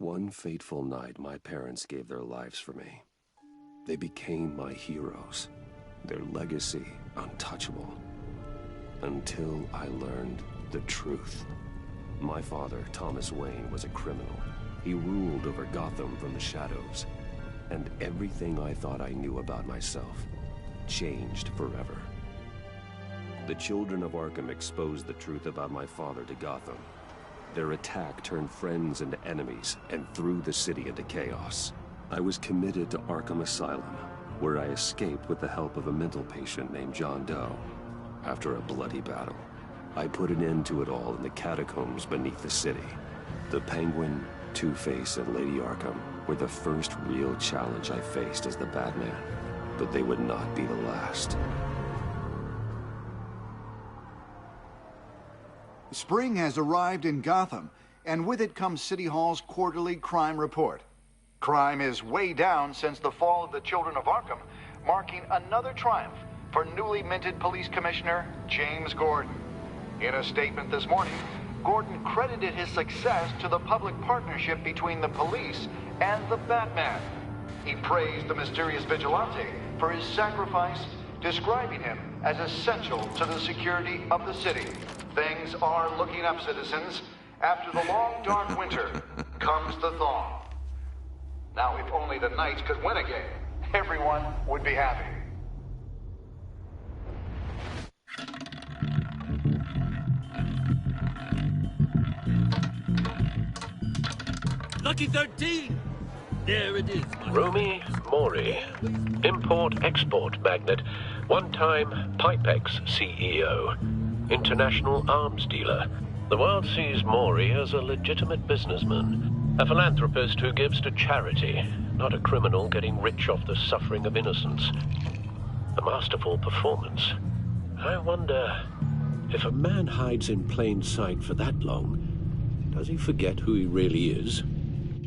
One fateful night, my parents gave their lives for me. They became my heroes, their legacy untouchable. Until I learned the truth. My father, Thomas Wayne, was a criminal. He ruled over Gotham from the shadows. And everything I thought I knew about myself changed forever. The children of Arkham exposed the truth about my father to Gotham. Their attack turned friends into enemies and threw the city into chaos. I was committed to Arkham Asylum, where I escaped with the help of a mental patient named John Doe. After a bloody battle, I put an end to it all in the catacombs beneath the city. The Penguin, Two-Face, and Lady Arkham were the first real challenge I faced as the Batman, but they would not be the last. Spring has arrived in Gotham, and with it comes City Hall's quarterly crime report. Crime is way down since the fall of the Children of Arkham, marking another triumph for newly minted Police Commissioner James Gordon. In a statement this morning, Gordon credited his success to the public partnership between the police and the Batman. He praised the mysterious vigilante for his sacrifice, describing him as essential to the security of the city. Things are looking up, citizens. After the long, dark winter comes the thaw. Now, if only the Knights could win again, everyone would be happy. Lucky 13! There it is. Romy Mori, import-export magnate, one-time Pipex CEO, international arms dealer. The world sees Mori as a legitimate businessman, a philanthropist who gives to charity, not a criminal getting rich off the suffering of innocence. A masterful performance. I wonder, if a man hides in plain sight for that long, does he forget who he really is?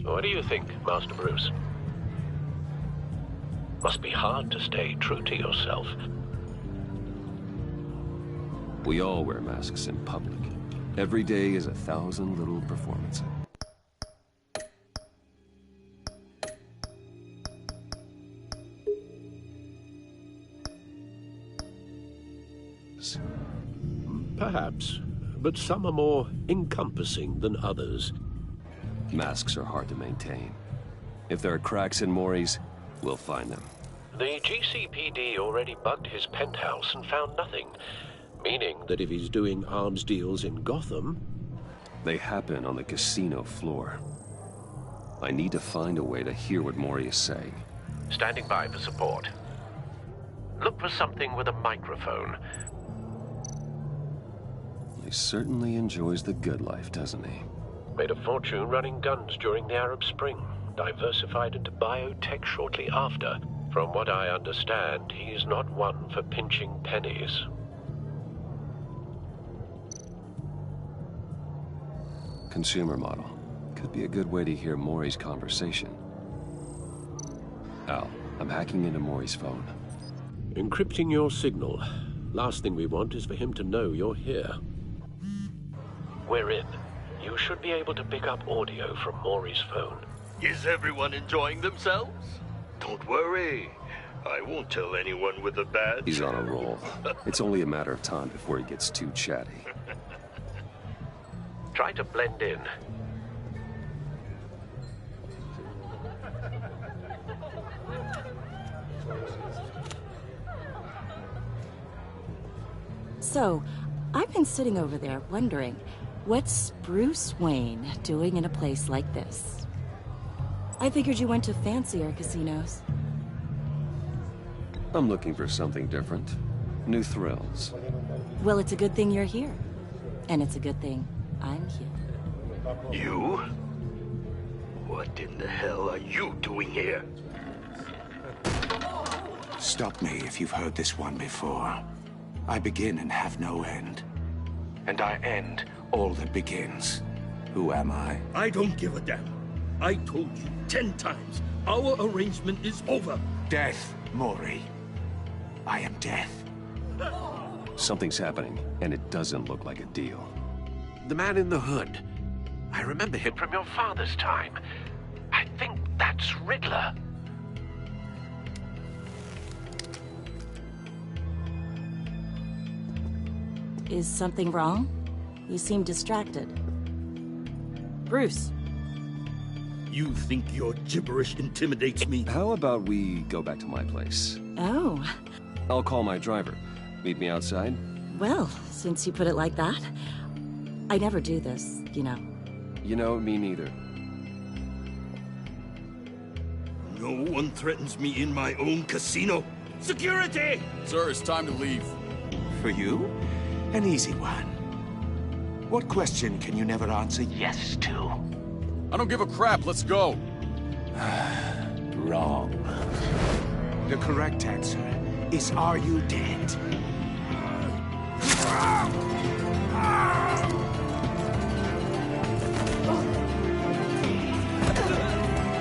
What do you think, Master Bruce? Must be hard to stay true to yourself. We all wear masks in public. Every day is 1,000 little performances. Perhaps, but some are more encompassing than others. Masks are hard to maintain. If there are cracks in Mori's, we'll find them. The GCPD already bugged his penthouse and found nothing, meaning that if he's doing arms deals in Gotham... They happen on the casino floor. I need to find a way to hear what Mori is saying. Standing by for support. Look for something with a microphone. He certainly enjoys the good life, doesn't he? Made a fortune running guns during the Arab Spring. Diversified into biotech shortly after. From what I understand, he's not one for pinching pennies. Consumer model. Could be a good way to hear Mori's conversation. Al, I'm hacking into Mori's phone. Encrypting your signal. Last thing we want is for him to know you're here. We're in. You should be able to pick up audio from Mori's phone. Is everyone enjoying themselves? Don't worry. I won't tell anyone with a badge. He's on a roll. It's only a matter of time before he gets too chatty. Try to blend in. So, I've been sitting over there wondering, what's Bruce Wayne doing in a place like this? I figured you went to fancier casinos. I'm looking for something different. New thrills. Well, it's a good thing you're here. And it's a good thing I'm here. You? What in the hell are you doing here? Stop me if you've heard this one before. I begin and have no end. And I end all that begins. Who am I? I don't give a damn. I told you 10 times. Our arrangement is over. Death, Mori. I am death. Something's happening, and it doesn't look like a deal. The man in the hood. I remember him from your father's time. That's Riddler. Is something wrong? You seem distracted. Bruce. You think your gibberish intimidates me? How about we go back to my place? Oh. I'll call my driver. Meet me outside? Well, since you put it like that. I never do this, you know. You know, me neither. No one threatens me in my own casino. Security! Sir, it's time to leave. For you? An easy one. What question can you never answer yes to? I don't give a crap, let's go. Wrong. The correct answer is, are you dead?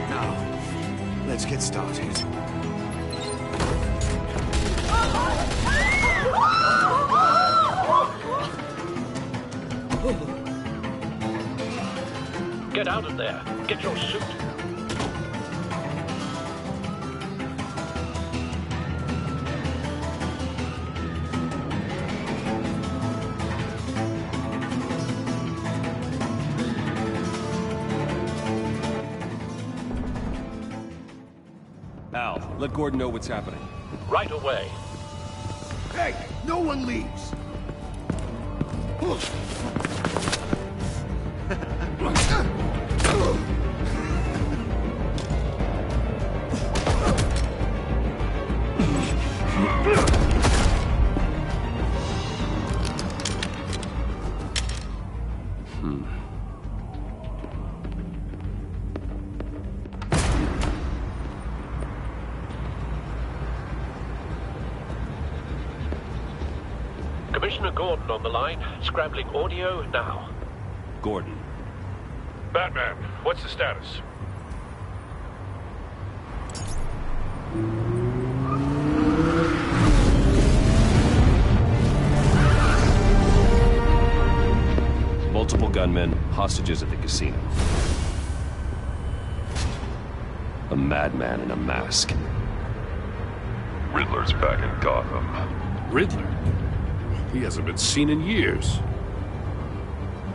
Now, let's get started. Get out of there. Get your suit. Al, let Gordon know what's happening. Right away. Hey, no one leaves. Commissioner Gordon on the line. Scrambling audio now. Gordon. Batman, what's the status? Multiple gunmen, hostages at the casino. A madman in a mask. Riddler's back in Gotham. Riddler? He hasn't been seen in years.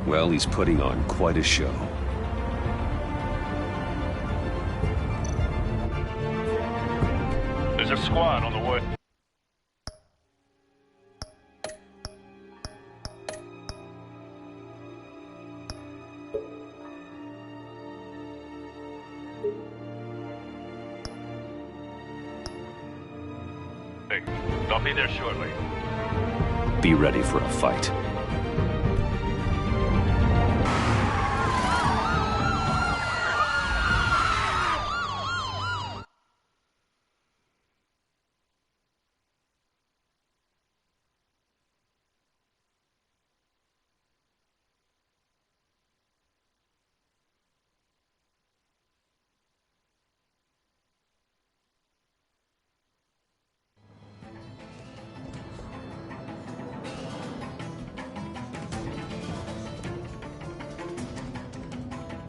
Well, he's putting on quite a show. There's a squad on the way. Hey, I'll be there shortly. Be ready for a fight.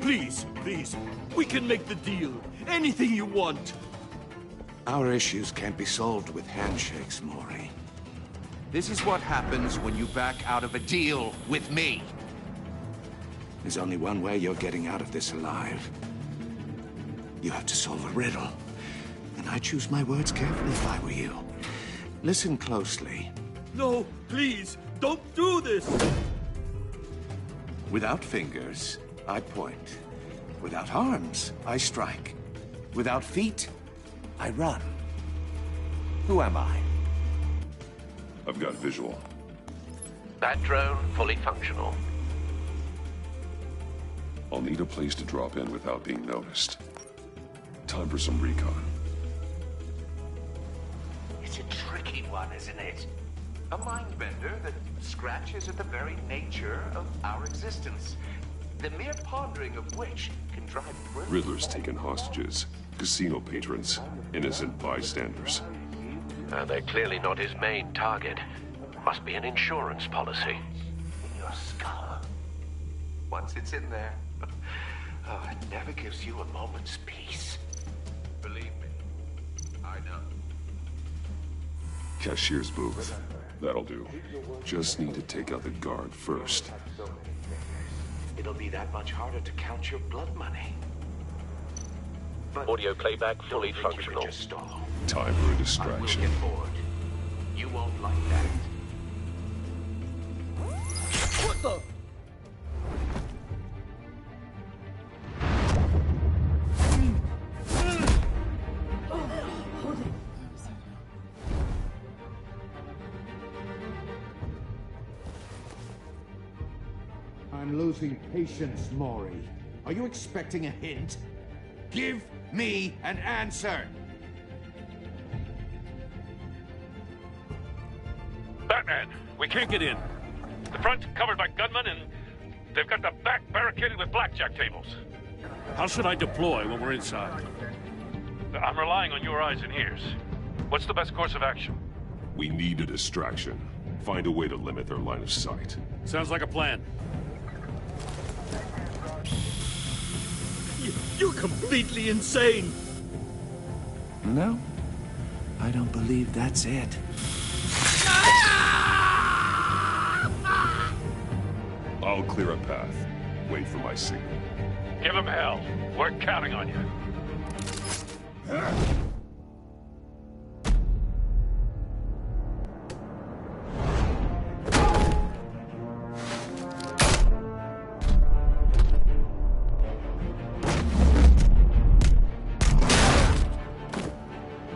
Please, please, we can make the deal. Anything you want. Our issues can't be solved with handshakes, Maury. This is what happens when you back out of a deal with me. There's only one way you're getting out of this alive. You have to solve a riddle. And I choose my words carefully if I were you. Listen closely. No, please, don't do this! Without fingers, I point. Without arms, I strike. Without feet, I run. Who am I? I've got visual. Bat drone fully functional. I'll need a place to drop in without being noticed. Time for some recon. It's a tricky one, isn't it? A mind bender that scratches at the very nature of our existence. The mere pondering of which can drive Riddler's taken hostages. Casino patrons. Innocent bystanders. They're clearly not his main target. Must be an insurance policy. in your skull. Once it's in there, oh, it never gives you a moment's peace. Believe me, I know. Cashier's booth. That'll do. Just need to take out the guard first. It'll be that much harder to count your blood money. But Audio playback fully functional. Time for a I will distraction. get bored. You won't like that. What the? I'm losing patience, Maury. Are you expecting a hint? Give me an answer! Batman, we can't get in. The front's covered by gunmen, and they've got the back barricaded with blackjack tables. How should I deploy when we're inside? I'm relying on your eyes and ears. What's the best course of action? We need a distraction. Find a way to limit their line of sight. Sounds like a plan. You're completely insane! No, I don't believe that's it. I'll clear a path. Wait for my signal. Give them hell. We're counting on you.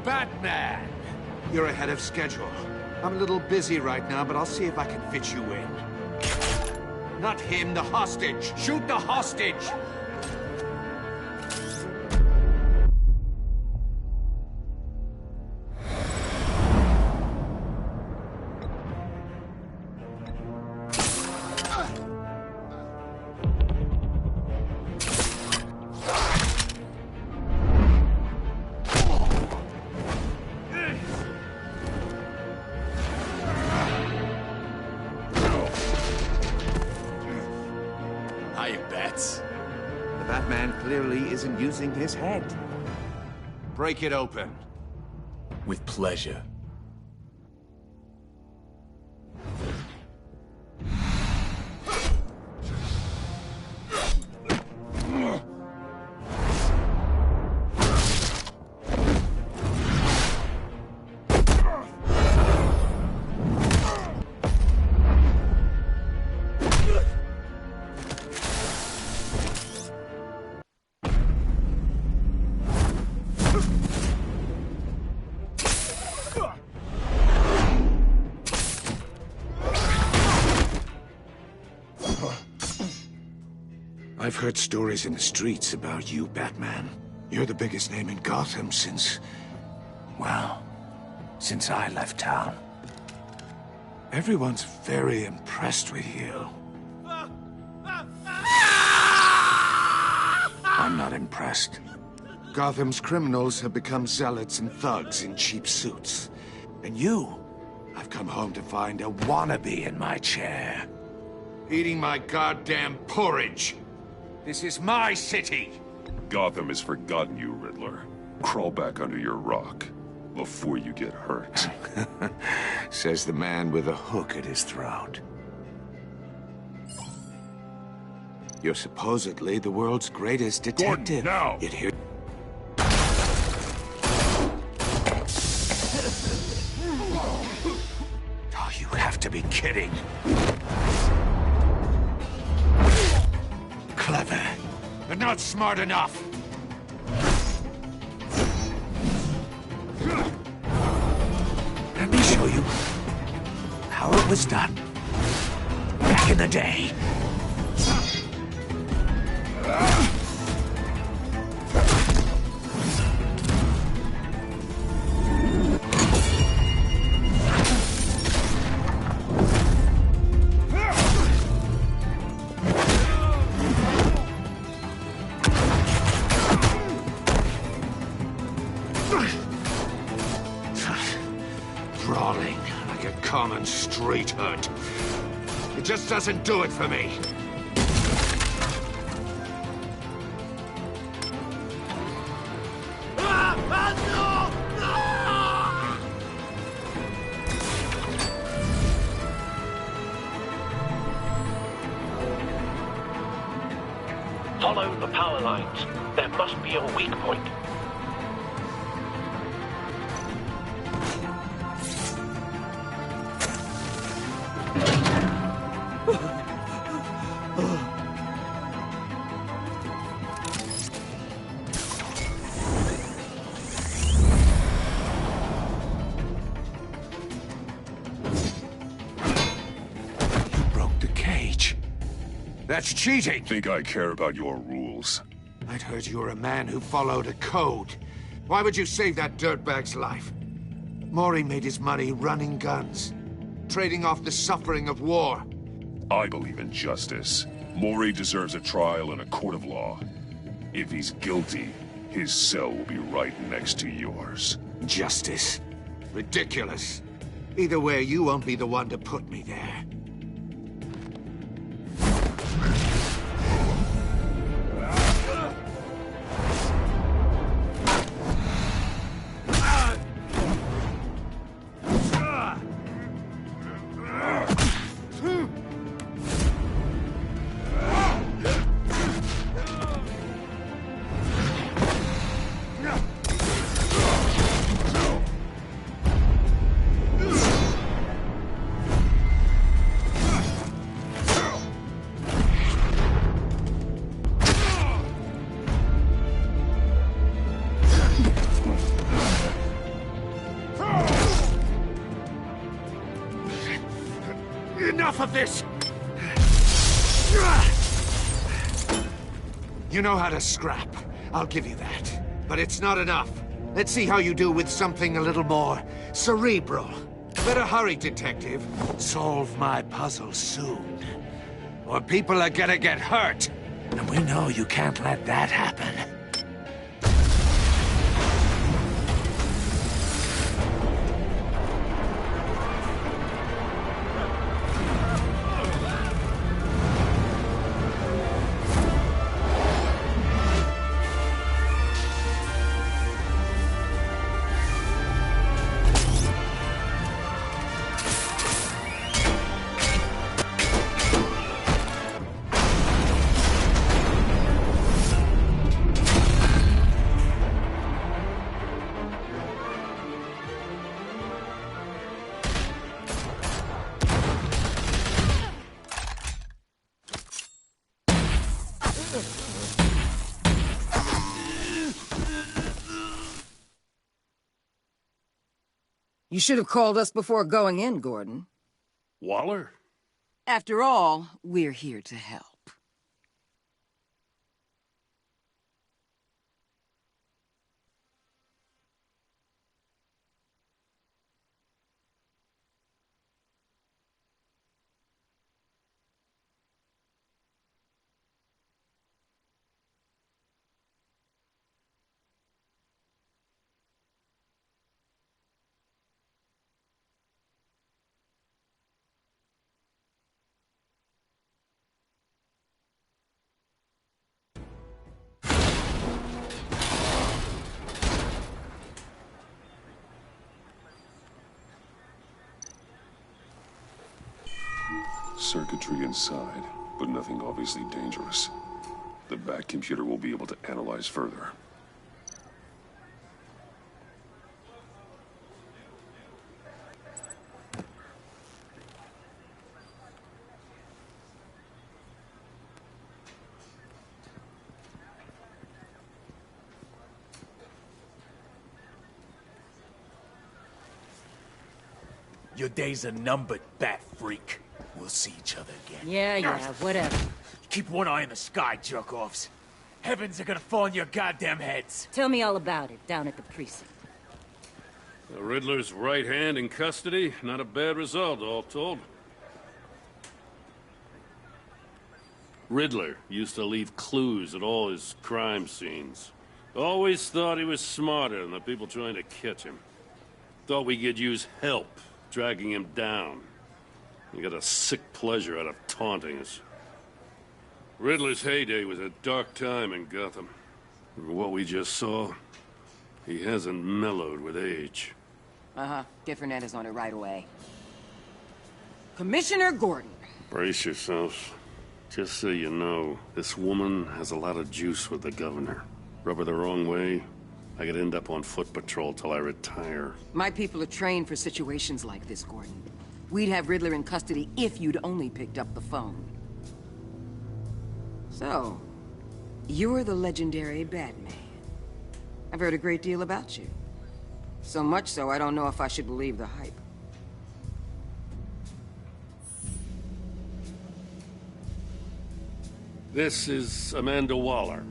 Batman! You're ahead of schedule. I'm a little busy right now, but I'll see if I can fit you in. Not him, the hostage! Shoot the hostage! The Batman clearly isn't using his head. Break it open. With pleasure. I've heard stories in the streets about you, Batman. You're the biggest name in Gotham since... well, since I left town. Everyone's very impressed with you. I'm not impressed. Gotham's criminals have become zealots and thugs in cheap suits. And you, I've come home to find a wannabe in my chair. Eating my goddamn porridge. This is my city! Gotham has forgotten you, Riddler. Crawl back under your rock before you get hurt. Says the man with a hook at his throat. You're supposedly the world's greatest detective. Gordon, now! Yet here... Oh, you have to be kidding. Clever, but not smart enough. Let me show you how it was done back in the day. Brawling like a common street hood. It just doesn't do it for me. Follow the power lines. There must be a weak point. That's cheating! Think I care about your rules? I'd heard you were a man who followed a code. Why would you save that dirtbag's life? Maury made his money running guns, trading off the suffering of war. I believe in justice. Maury deserves a trial in a court of law. If he's guilty, his cell will be right next to yours. Justice? Ridiculous. Either way, you won't be the one to put me there. Enough of this! You know how to scrap. I'll give you that. But it's not enough. Let's see how you do with something a little more cerebral. Better hurry, detective. Solve my puzzle soon. Or people are gonna get hurt. And we know you can't let that happen. You should have called us before going in, Gordon. Waller? After all, we're here to help. Circuitry inside, but nothing obviously dangerous. The back computer will be able to analyze further. Your days are numbered, bat freak. We'll see each other again. Yeah, whatever. Keep one eye in the sky, jerk-offs. Heavens are gonna fall on your goddamn heads. Tell me all about it down at the precinct. The Riddler's right hand in custody. Not a bad result, all told. Riddler used to leave clues at all his crime scenes. Always thought he was smarter than the people trying to catch him. Thought we could use help dragging him down. He got a sick pleasure out of taunting us. Riddler's heyday was a dark time in Gotham. From what we just saw, he hasn't mellowed with age. Get Fernandez on it right away. Commissioner Gordon. Brace yourselves. Just so you know, this woman has a lot of juice with the governor. Rub her the wrong way, I could end up on foot patrol till I retire. My people are trained for situations like this, Gordon. We'd have Riddler in custody if you'd only picked up the phone. So, you're the legendary Batman. I've heard a great deal about you. So much so, I don't know if I should believe the hype. This is Amanda Waller,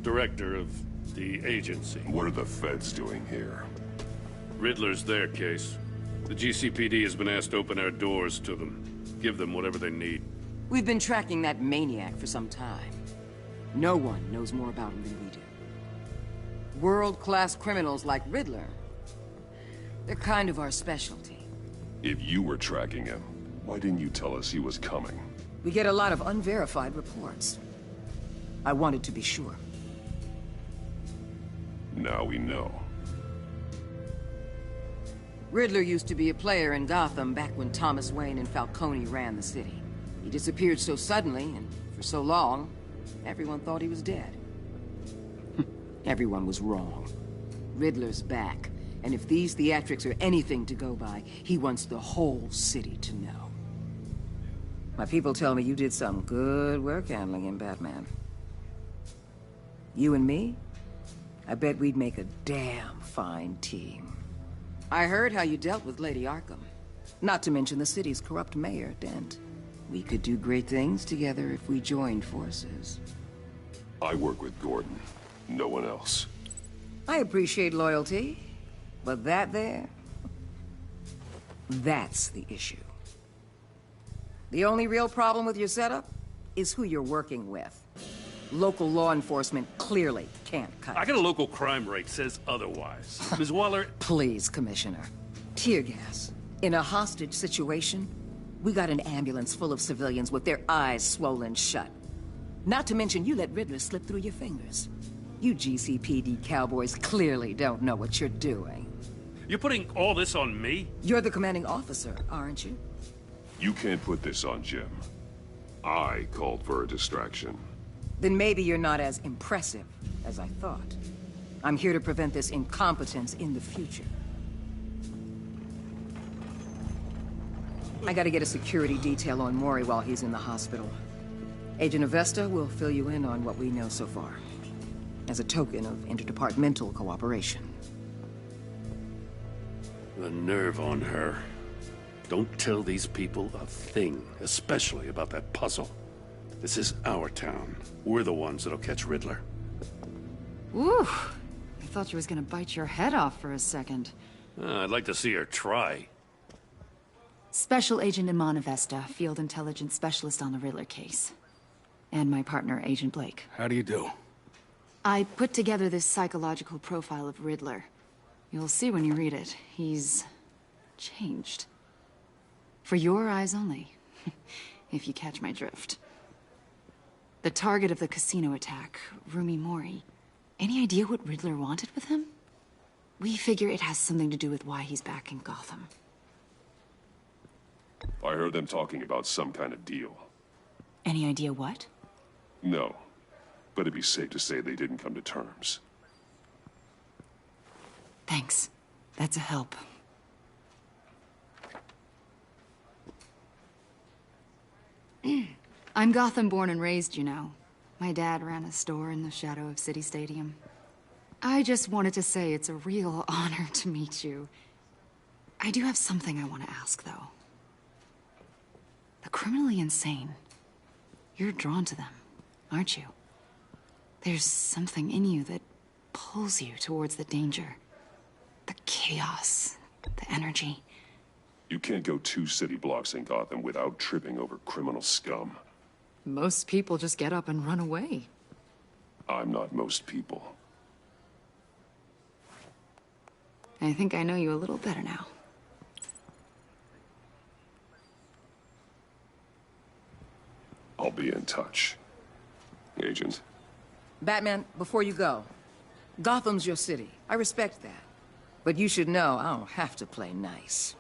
director of the agency. What are the feds doing here? Riddler's their case. The GCPD has been asked to open our doors to them. Give them whatever they need. We've been tracking that maniac for some time. No one knows more about him than we do. World-class criminals like Riddler. They're kind of our specialty. If you were tracking him, why didn't you tell us he was coming? We get a lot of unverified reports. I wanted to be sure. Now we know. Riddler used to be a player in Gotham back when Thomas Wayne and Falcone ran the city. He disappeared so suddenly and for so long, everyone thought he was dead. Everyone was wrong. Riddler's back, and if these theatrics are anything to go by, he wants the whole city to know. My people tell me you did some good work handling him, Batman. You and me? I bet we'd make a damn fine team. I heard how you dealt with Lady Arkham. Not to mention the city's corrupt mayor, Dent. We could do great things together if we joined forces. I work with Gordon. No one else. I appreciate loyalty, but that there... that's the issue. The only real problem with your setup is who you're working with. Local law enforcement clearly can't cut it. I got a local crime rate says otherwise. Ms. Waller... Please, Commissioner. Tear gas. In a hostage situation, we got an ambulance full of civilians with their eyes swollen shut. Not to mention you let Riddler slip through your fingers. You GCPD cowboys clearly don't know what you're doing. You're putting all this on me? You're the commanding officer, aren't you? You can't put this on Jim. I called for a distraction. Then maybe you're not as impressive as I thought. I'm here to prevent this incompetence in the future. I gotta get a security detail on Mori while he's in the hospital. Agent Avesta will fill you in on what we know so far, as a token of interdepartmental cooperation. The nerve on her. Don't tell these people a thing, especially about that puzzle. This is our town. We're the ones that'll catch Riddler. Ooh, I thought you was gonna bite your head off for a second. I'd like to see her try. Special Agent Iman Avesta, Field Intelligence Specialist on the Riddler case. And my partner, Agent Blake. How do you do? I put together this psychological profile of Riddler. You'll see when you read it. He's... changed. For your eyes only, if you catch my drift. The target of the casino attack, Rumi Mori. Any idea what Riddler wanted with him? We figure it has something to do with why he's back in Gotham. I heard them talking about some kind of deal. Any idea what? No, but it'd be safe to say they didn't come to terms. Thanks. That's a help. I'm Gotham born and raised, you know. My dad ran a store in the shadow of City Stadium. I just wanted to say it's a real honor to meet you. I do have something I want to ask, though. The criminally insane. You're drawn to them, aren't you? There's something in you that pulls you towards the danger. The chaos, the energy. You can't go 2 city blocks in Gotham without tripping over criminal scum. Most people just get up and run away. I'm not most people. I think I know you a little better now. I'll be in touch. Agent. Batman, before you go, Gotham's your city. I respect that. But you should know I don't have to play nice.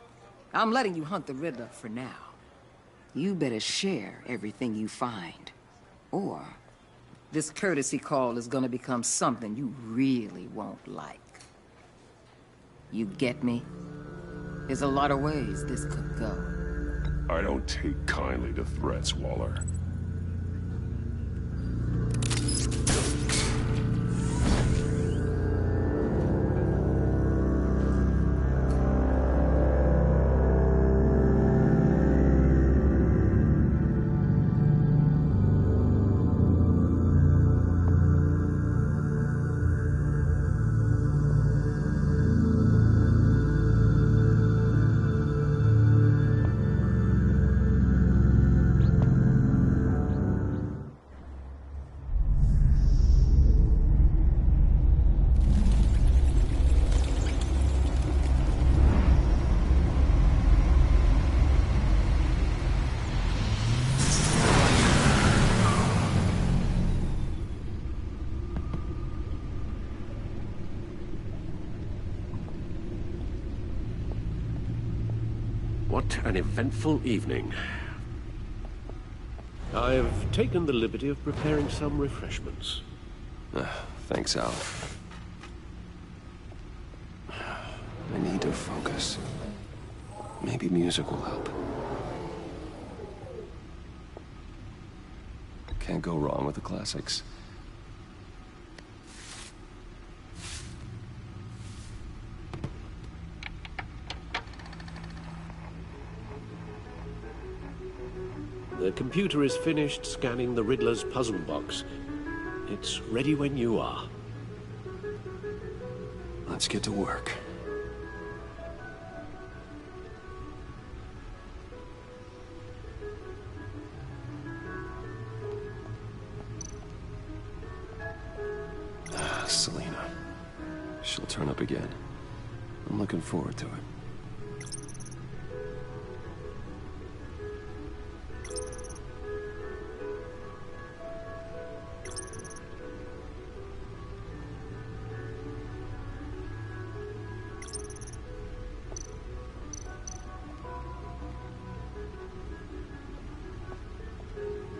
I'm letting you hunt the Riddler for now. you better share everything you find. Or this courtesy call is gonna become something you really won't like. You get me? There's a lot of ways this could go. I don't take kindly to threats, Waller. What an eventful evening. I've taken the liberty of preparing some refreshments. Thanks, Al. I need to focus. Maybe music will help. Can't go wrong with the classics. The computer is finished scanning the Riddler's puzzle box. It's ready when you are. Let's get to work. Selena. She'll turn up again. I'm looking forward to it.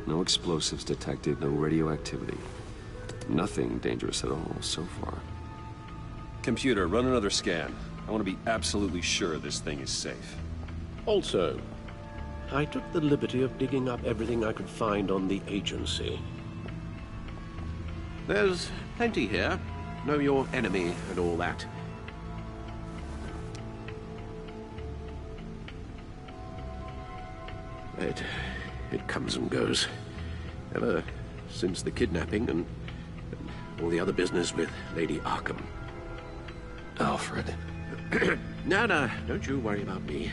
No explosives detected, no radioactivity. Nothing dangerous at all so far. Computer, run another scan. I want to be absolutely sure this thing is safe. Also, I took the liberty of digging up everything I could find on the agency. There's plenty here. Know your enemy and all that. It comes and goes. Ever since the kidnapping and all the other business with Lady Arkham. Alfred. No, don't you worry about me.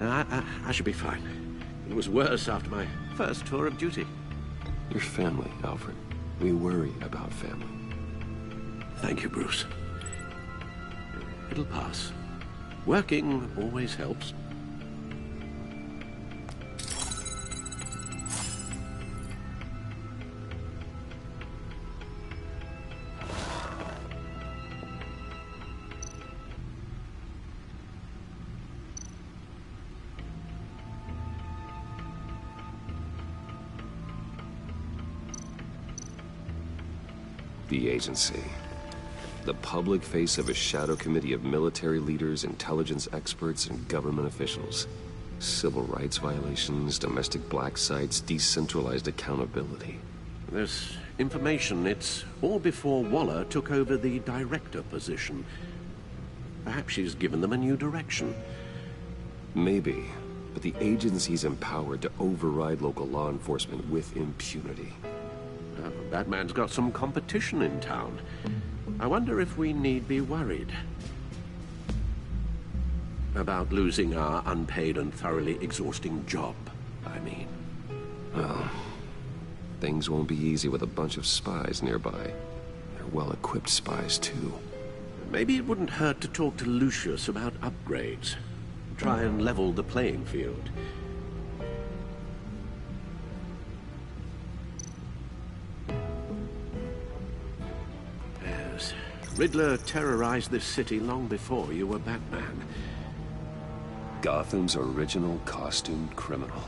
No, I should be fine. It was worse after my first tour of duty. Your family, Alfred. We worry about family. Thank you, Bruce. It'll pass. Working always helps. The agency. The public face of a shadow committee of military leaders, intelligence experts, and government officials. Civil rights violations, domestic black sites, decentralized accountability. This information, it's all before Waller took over the director position. Perhaps she's given them a new direction. Maybe, but the agency's empowered to override local law enforcement with impunity. Batman's got some competition in town. I wonder if we need be worried about losing our unpaid and thoroughly exhausting job, I mean. Well, things won't be easy with a bunch of spies nearby. They're well-equipped spies, too. Maybe it wouldn't hurt to talk to Lucius about upgrades. Try and level the playing field. Riddler terrorized this city long before you were Batman. Gotham's original costumed criminal.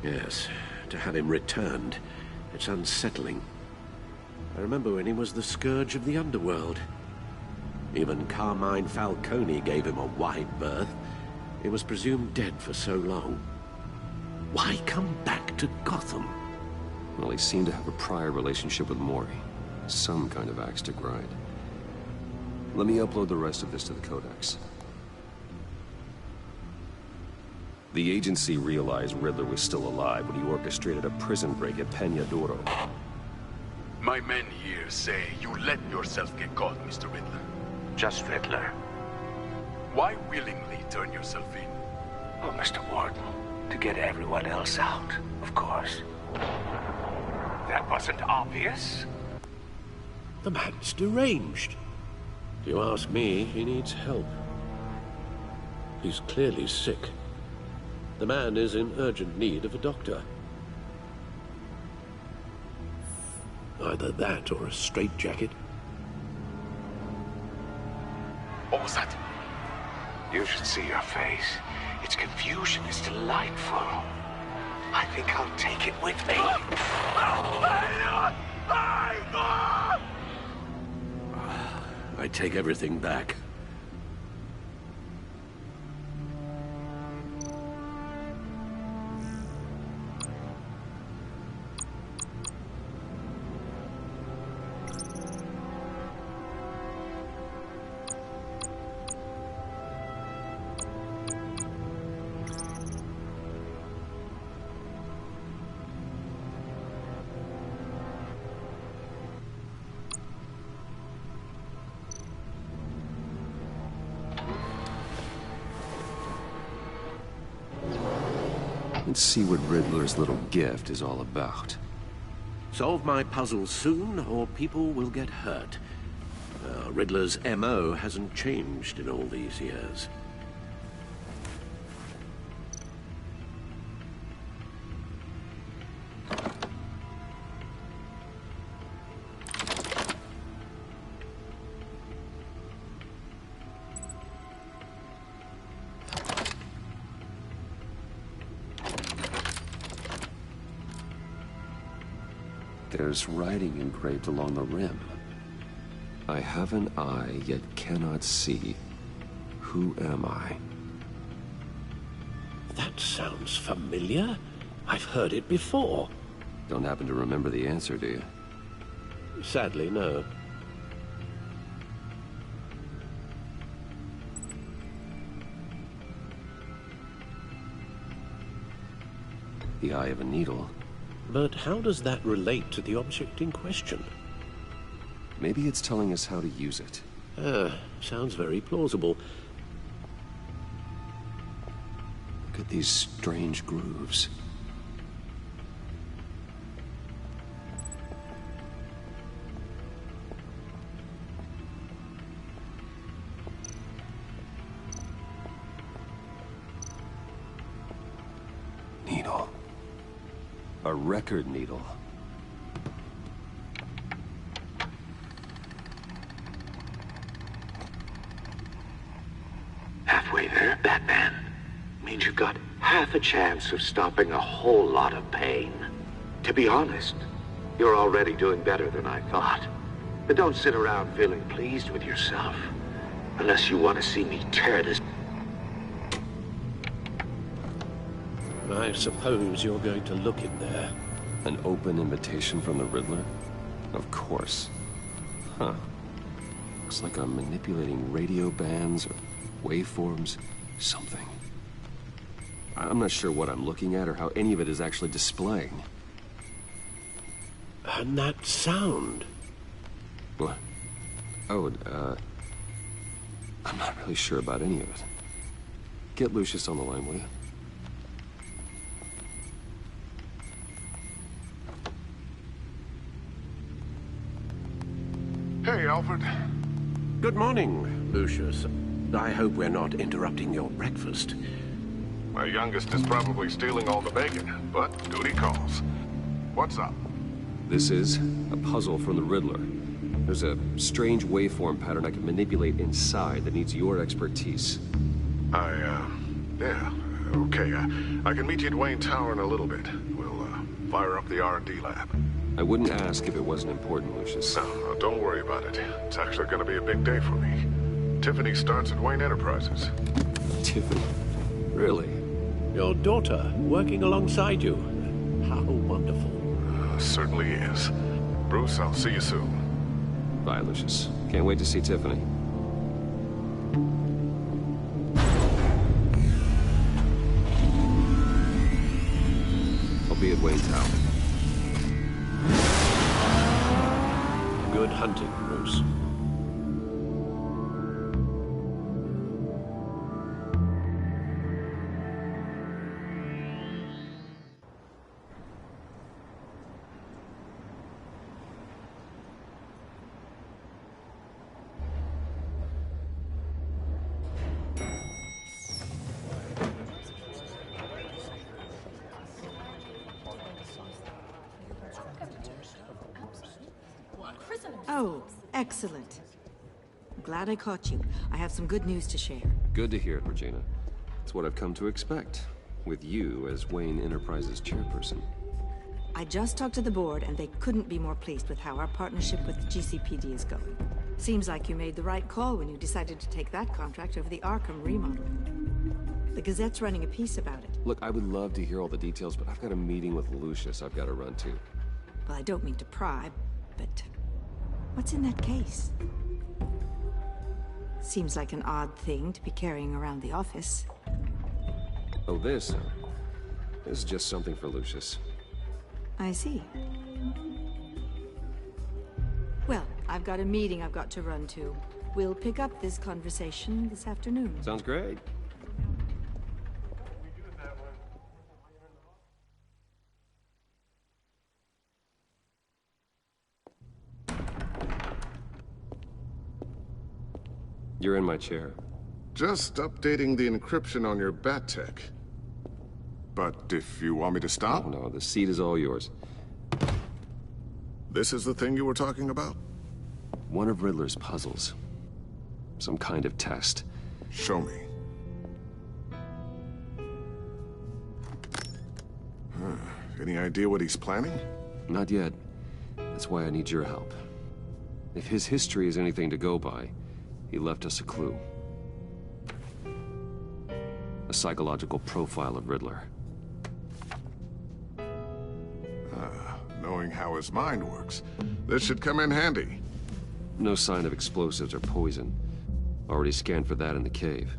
Yes, to have him returned. It's unsettling. I remember when he was the scourge of the underworld. Even Carmine Falcone gave him a wide berth. He was presumed dead for so long. Why come back to Gotham? Well, he seemed to have a prior relationship with Mori. Some kind of axe to grind. Let me upload the rest of this to the Codex. The agency realized Riddler was still alive when he orchestrated a prison break at Peñadoro. My men here say you let yourself get caught, Mr. Riddler. Just Riddler. Why willingly turn yourself in? Oh, Mr. Warden, to get everyone else out, of course. That wasn't obvious. The man's deranged. If you ask me, he needs help. He's clearly sick. The man is in urgent need of a doctor. Either that or a straitjacket. What was that? You should see your face. Its confusion is delightful. I think I'll take it with me. I take everything back. Let's see what Riddler's little gift is all about. Solve my puzzle soon, or people will get hurt. Riddler's MO hasn't changed in all these years. There's writing engraved along the rim. I have an eye, yet cannot see. Who am I? That sounds familiar. I've heard it before. Don't happen to remember the answer, do you? Sadly, no. The eye of a needle. But how does that relate to the object in question? Maybe it's telling us how to use it. Sounds very plausible. Look at these strange grooves. Needle. A record needle. Halfway there, Batman. Means you've got half a chance of stopping a whole lot of pain. To be honest, you're already doing better than I thought. But don't sit around feeling pleased with yourself. Unless you want to see me tear this... I suppose you're going to look in there. An open invitation from the Riddler? Of course. Huh. Looks like I'm manipulating radio bands or waveforms, something. I'm not sure what I'm looking at or how any of it is actually displaying. And that sound? What? Oh, I'm not really sure about any of it. Get Lucius on the line, will you? Hey, Alfred. Good morning, Lucius. I hope we're not interrupting your breakfast. My youngest is probably stealing all the bacon, but duty calls. What's up? This is a puzzle from the Riddler. There's a strange waveform pattern I can manipulate inside that needs your expertise. I Yeah, okay. I can meet you at Wayne Tower in a little bit. We'll fire up the R&D lab. I wouldn't ask if it wasn't important, Lucius. No, don't worry about it. It's actually going to be a big day for me. Tiffany starts at Wayne Enterprises. Tiffany? Really? Your daughter, working alongside you. How wonderful. Certainly is. Bruce, I'll see you soon. Bye, Lucius. Can't wait to see Tiffany. I'll be at Wayne Tower. Good hunting, Bruce. Oh, excellent. Glad I caught you. I have some good news to share. Good to hear it, Regina. It's what I've come to expect, with you as Wayne Enterprises chairperson. I just talked to the board, and they couldn't be more pleased with how our partnership with GCPD is going. Seems like you made the right call when you decided to take that contract over the Arkham remodel. The Gazette's running a piece about it. Look, I would love to hear all the details, but I've got a meeting with Lucius I've got to run to. Well, I don't mean to pry, but what's in that case? Seems like an odd thing to be carrying around the office. Oh, this is just something for Lucius. I see. Well, I've got a meeting I've got to run to. We'll pick up this conversation this afternoon. Sounds great. You're in my chair. Just updating the encryption on your Bat-Tech. But if you want me to stop? Oh, no, the seat is all yours. This is the thing you were talking about? One of Riddler's puzzles. Some kind of test. Show me. Any idea what he's planning? Not yet. That's why I need your help. If his history is anything to go by, he left us a clue. A psychological profile of Riddler. Knowing how his mind works, this should come in handy. No sign of explosives or poison. Already scanned for that in the cave.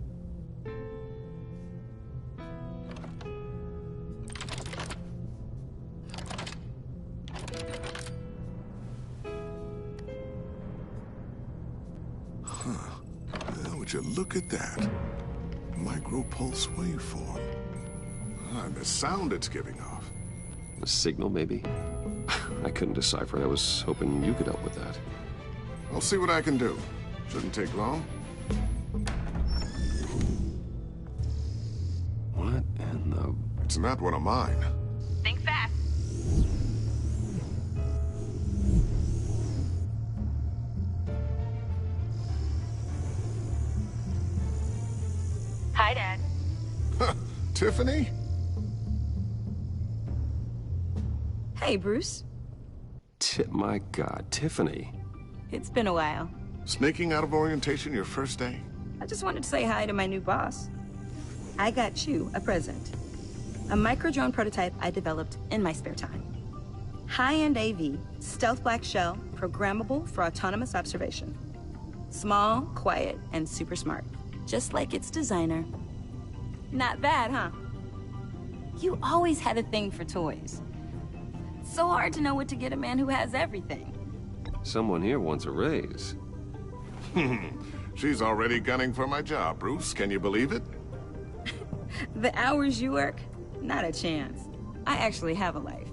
Would you look at that? Micropulse waveform. And the sound it's giving off. A signal, maybe? I couldn't decipher it. I was hoping you could help with that. I'll see what I can do. Shouldn't take long. What in the... It's not one of mine. Think fast. Hi, Dad. Tiffany? Hey, Bruce. My God, Tiffany. It's been a while. Sneaking out of orientation your first day? I just wanted to say hi to my new boss. I got you a present. A micro-drone prototype I developed in my spare time. High-end AV, stealth black shell, programmable for autonomous observation. Small, quiet, and super smart. Just like its designer. Not bad, huh? You always had a thing for toys. So hard to know what to get a man who has everything. Someone here wants a raise. She's already gunning for my job, Bruce. Can you believe it? The hours you work? Not a chance. I actually have a life.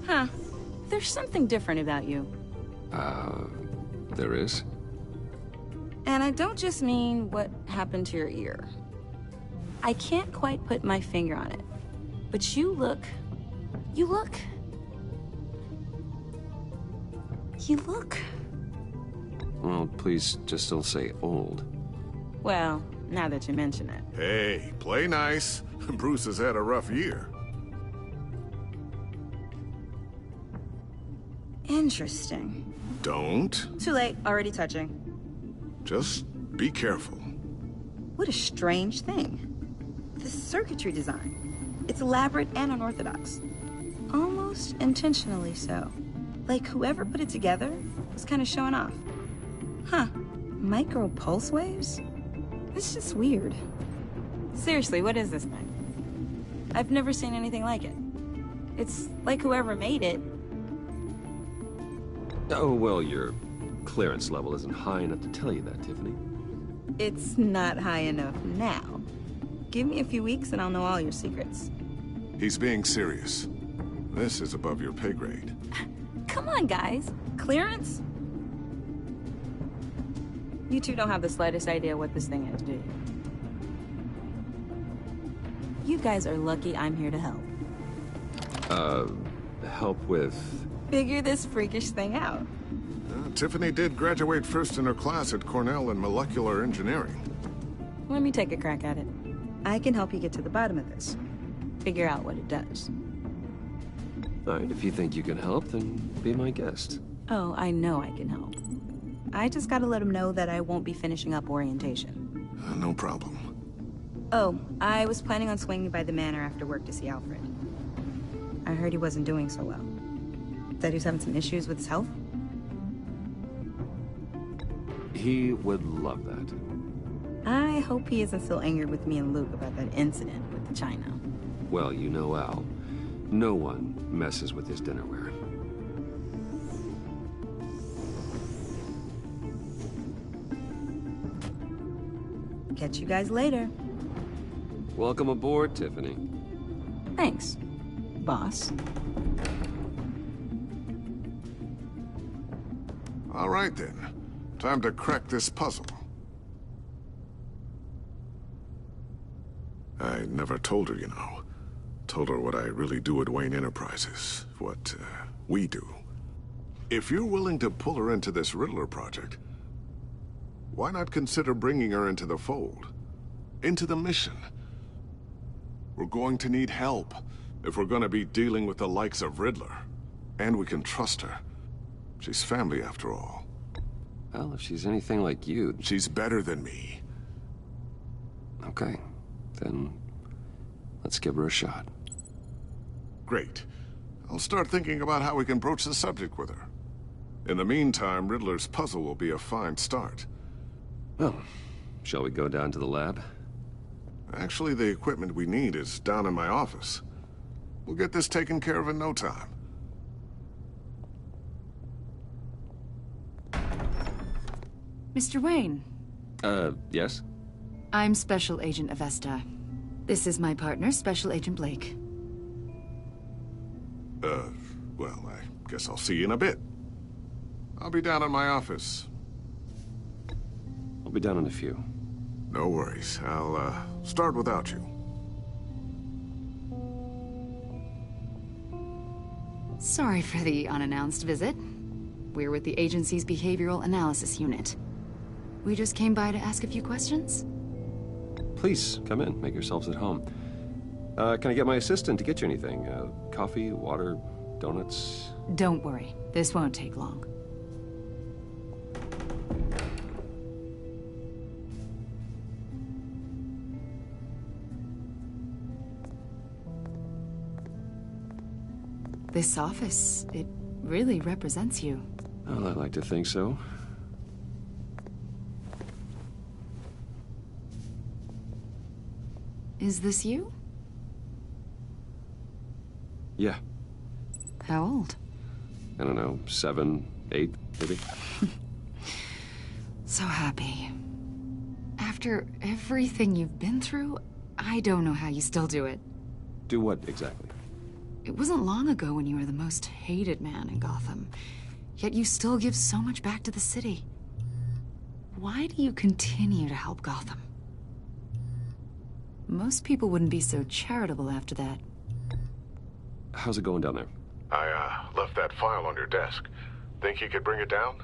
Huh. There's something different about you. There is? And I don't just mean what happened to your ear. I can't quite put my finger on it. But you look... Well, please just don't say old. Well, now that you mention it. Hey, play nice. Bruce has had a rough year. Interesting. Don't. Too late, already touching. Just be careful. What a strange thing. The circuitry design. It's elaborate and unorthodox. Almost intentionally so. Like whoever put it together was kind of showing off. Huh. Micro pulse waves? It's just weird. Seriously, what is this thing? I've never seen anything like it. It's like whoever made it. Oh, well, your clearance level isn't high enough to tell you that, Tiffany. It's not high enough now. Give me a few weeks and I'll know all your secrets. He's being serious. This is above your pay grade. Come on, guys. Clearance? You two don't have the slightest idea what this thing is, do you? You guys are lucky I'm here to help. Help with... Figure this freakish thing out. Tiffany did graduate first in her class at Cornell in molecular engineering. Let me take a crack at it. I can help you get to the bottom of this. Figure out what it does. All right, if you think you can help, then be my guest. Oh, I know I can help. I just gotta let him know that I won't be finishing up orientation. No problem. Oh, I was planning on swinging by the manor after work to see Alfred. I heard he wasn't doing so well. Said he was having some issues with his health? He would love that. I hope he isn't still angered with me and Luke about that incident with the china. Well, you know Al. No one messes with his dinnerware. Catch you guys later. Welcome aboard, Tiffany. Thanks, boss. All right, then. Time to crack this puzzle. I never told her, you know. Told her what I really do at Wayne Enterprises. What, we do. If you're willing to pull her into this Riddler project, why not consider bringing her into the fold? Into the mission? We're going to need help if we're going to be dealing with the likes of Riddler. And we can trust her. She's family, after all. Well, if she's anything like you... She's better than me. Okay. Then... let's give her a shot. Great. I'll start thinking about how we can broach the subject with her. In the meantime, Riddler's puzzle will be a fine start. Well, shall we go down to the lab? Actually, the equipment we need is down in my office. We'll get this taken care of in no time. Mr. Wayne. Yes? I'm Special Agent Avesta. This is my partner, Special Agent Blake. Well, I guess I'll see you in a bit. I'll be down in my office. I'll be down in a few. No worries. I'll, start without you. Sorry for the unannounced visit. We're with the agency's Behavioral Analysis Unit. We just came by to ask a few questions. Please, come in. Make yourselves at home. Can I get my assistant to get you anything? Coffee, water, donuts? Don't worry. This won't take long. This office, it really represents you. Well, I like to think so. Is this you? Yeah. How old? I don't know, 7, 8, maybe? So happy. After everything you've been through, I don't know how you still do it. Do what, exactly? It wasn't long ago when you were the most hated man in Gotham. Yet you still give so much back to the city. Why do you continue to help Gotham? Most people wouldn't be so charitable after that. How's it going down there? I, left that file on your desk. Think you could bring it down?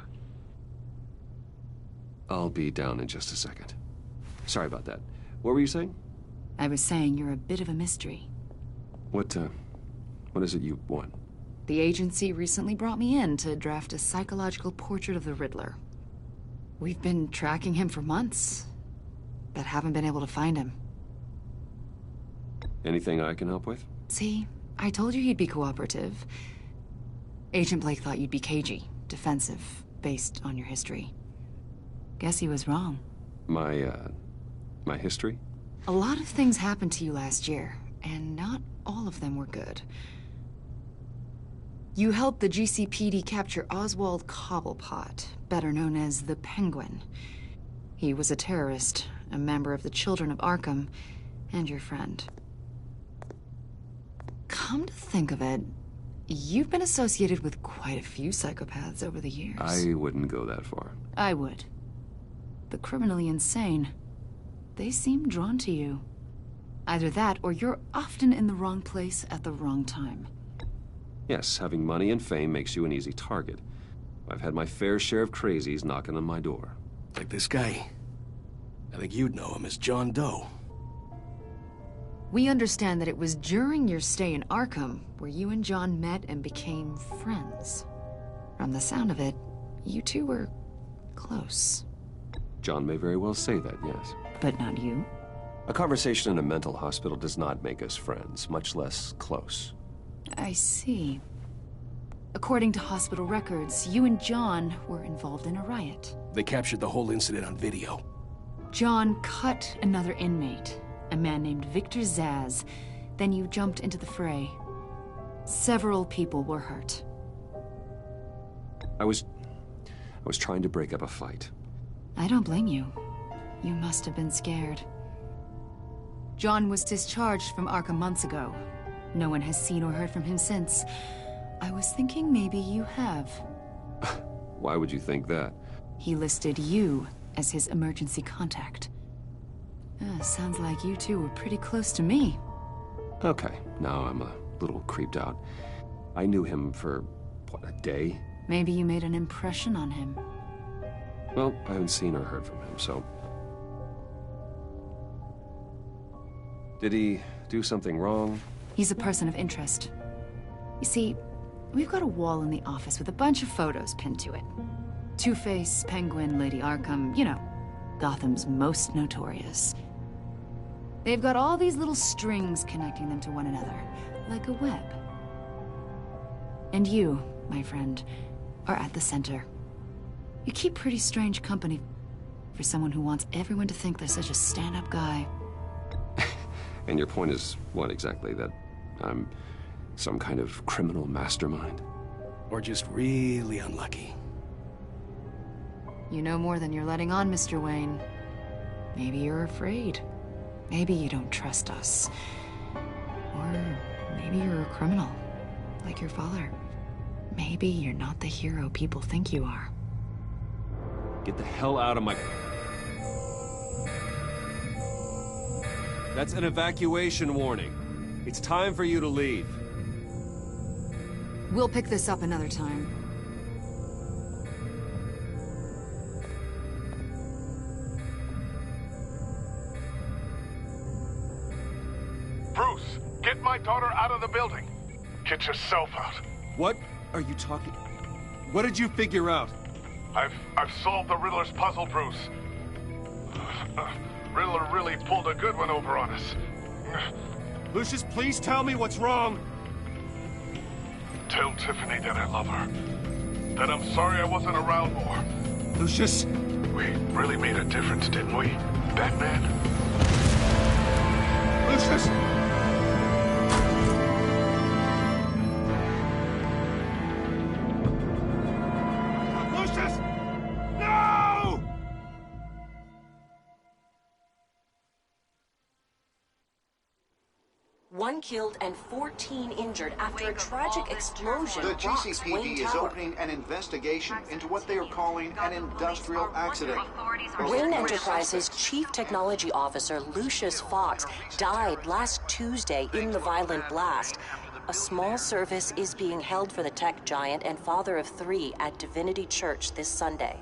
I'll be down in just a second. Sorry about that. What were you saying? I was saying you're a bit of a mystery. What is it you want? The agency recently brought me in to draft a psychological portrait of the Riddler. We've been tracking him for months, but haven't been able to find him. Anything I can help with? See, I told you he'd be cooperative. Agent Blake thought you'd be cagey, defensive, based on your history. Guess he was wrong. My history? A lot of things happened to you last year, and not all of them were good. You helped the GCPD capture Oswald Cobblepot, better known as the Penguin. He was a terrorist, a member of the Children of Arkham, and your friend. Come to think of it, you've been associated with quite a few psychopaths over the years. I wouldn't go that far. I would. The criminally insane. They seem drawn to you. Either that, or you're often in the wrong place at the wrong time. Yes, having money and fame makes you an easy target. I've had my fair share of crazies knocking on my door. Like this guy. I think you'd know him as John Doe. We understand that it was during your stay in Arkham where you and John met and became friends. From the sound of it, you two were close. John may very well say that, yes. But not you? A conversation in a mental hospital does not make us friends, much less close. I see. According to hospital records, you and John were involved in a riot. They captured the whole incident on video. John cut another inmate, a man named Victor Zaz. Then you jumped into the fray. Several people were hurt. I was trying to break up a fight. I don't blame you. You must have been scared. John was discharged from Arkham months ago. No one has seen or heard from him since. I was thinking maybe you have. Why would you think that? He listed you as his emergency contact. Sounds like you two were pretty close to me. Okay, now I'm a little creeped out. I knew him for, what, a day? Maybe you made an impression on him. Well, I haven't seen or heard from him, so... Did he do something wrong? He's a person of interest. You see, we've got a wall in the office with a bunch of photos pinned to it. Two-Face, Penguin, Lady Arkham, you know, Gotham's most notorious. They've got all these little strings connecting them to one another, like a web. And you, my friend, are at the center. You keep pretty strange company for someone who wants everyone to think they're such a stand-up guy. And your point is what exactly? That I'm some kind of criminal mastermind? Or just really unlucky. You know more than you're letting on, Mr. Wayne. Maybe you're afraid. Maybe you don't trust us. Or maybe you're a criminal, like your father. Maybe you're not the hero people think you are. Get the hell out of my... That's an evacuation warning. It's time for you to leave. We'll pick this up another time. Bruce, get my daughter out of the building. Get yourself out. What are you talking... What did you figure out? I've solved the Riddler's puzzle, Bruce. Riddler really pulled a good one over on us. Lucius, please tell me what's wrong. Tell Tiffany that I love her. That I'm sorry I wasn't around more. Lucius! We really made a difference, didn't we, Batman? Lucius! Lucius! No! One killed and 14 injured after a tragic explosion. The rocks GCPD Wayne is Tower. opening an investigation into what they are calling an industrial accident. Wayne Enterprises' chief technology officer, Lucius Fox, died last Tuesday in the violent blast. A small service is being held for the tech giant and father of 3 at Divinity Church this Sunday.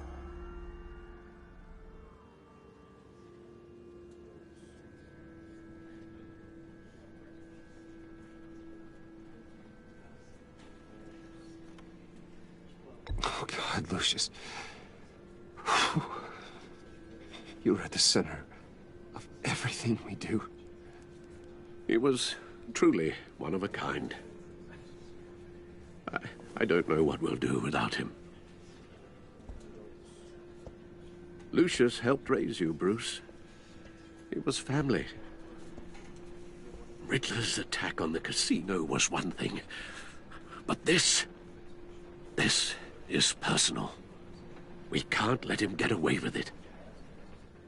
God, Lucius. You were at the center of everything we do. He was truly one of a kind. I don't know what we'll do without him. Lucius helped raise you, Bruce. It was family. Riddler's attack on the casino was one thing. But this is personal. We can't let him get away with it.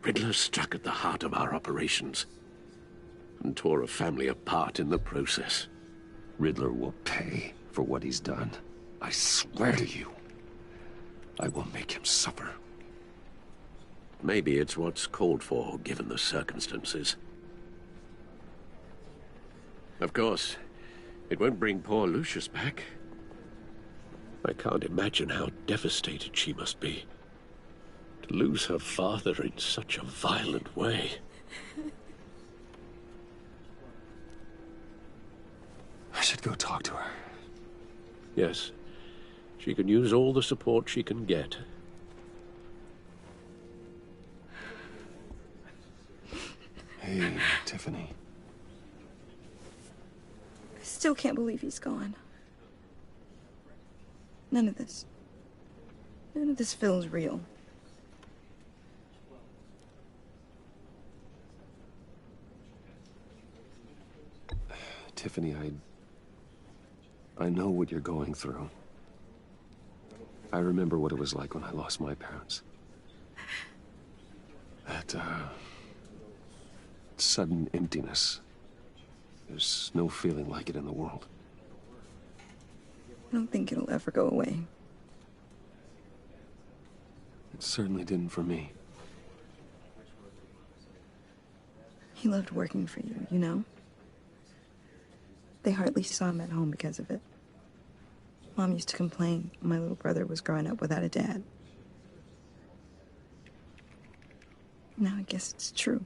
Riddler struck at the heart of our operations and tore a family apart in the process. Riddler will pay for what he's done. I swear to you, I will make him suffer. Maybe it's what's called for, given the circumstances. Of course, it won't bring poor Lucius back. I can't imagine how devastated she must be. To lose her father in such a violent way. I should go talk to her. Yes, she can use all the support she can get. Hey, Tiffany. I still can't believe he's gone. None of this feels real. Tiffany, I know what you're going through. I remember what it was like when I lost my parents. That, sudden emptiness. There's no feeling like it in the world. I don't think it'll ever go away. It certainly didn't for me. He loved working for you, you know? They hardly saw him at home because of it. Mom used to complain my little brother was growing up without a dad. Now I guess it's true.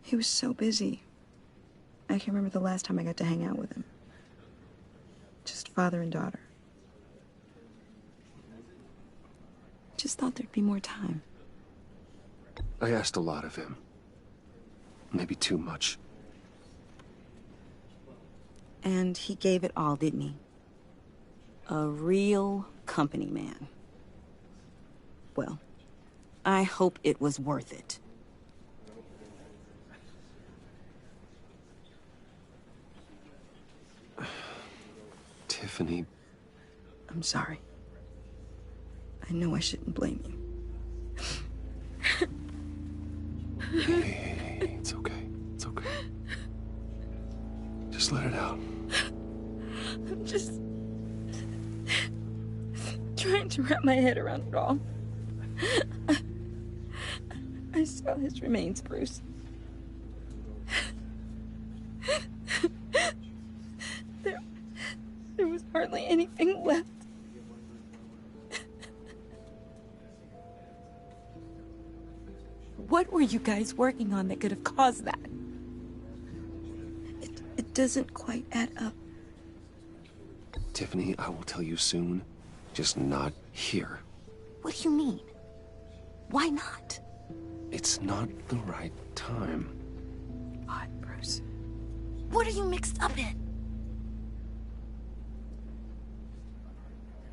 He was so busy. I can't remember the last time I got to hang out with him. Just father and daughter. Just thought there'd be more time. I asked a lot of him. Maybe too much. And he gave it all, didn't he? A real company man. Well, I hope it was worth it. Tiffany. I'm sorry. I know I shouldn't blame you. Hey, it's okay. It's okay. Just let it out. I'm just trying to wrap my head around it all. I saw his remains, Bruce. There was hardly anything left. What were you guys working on that could have caused that? It doesn't quite add up. Tiffany, I will tell you soon. Just not here. What do you mean? Why not? It's not the right time. What, Bruce? What are you mixed up in?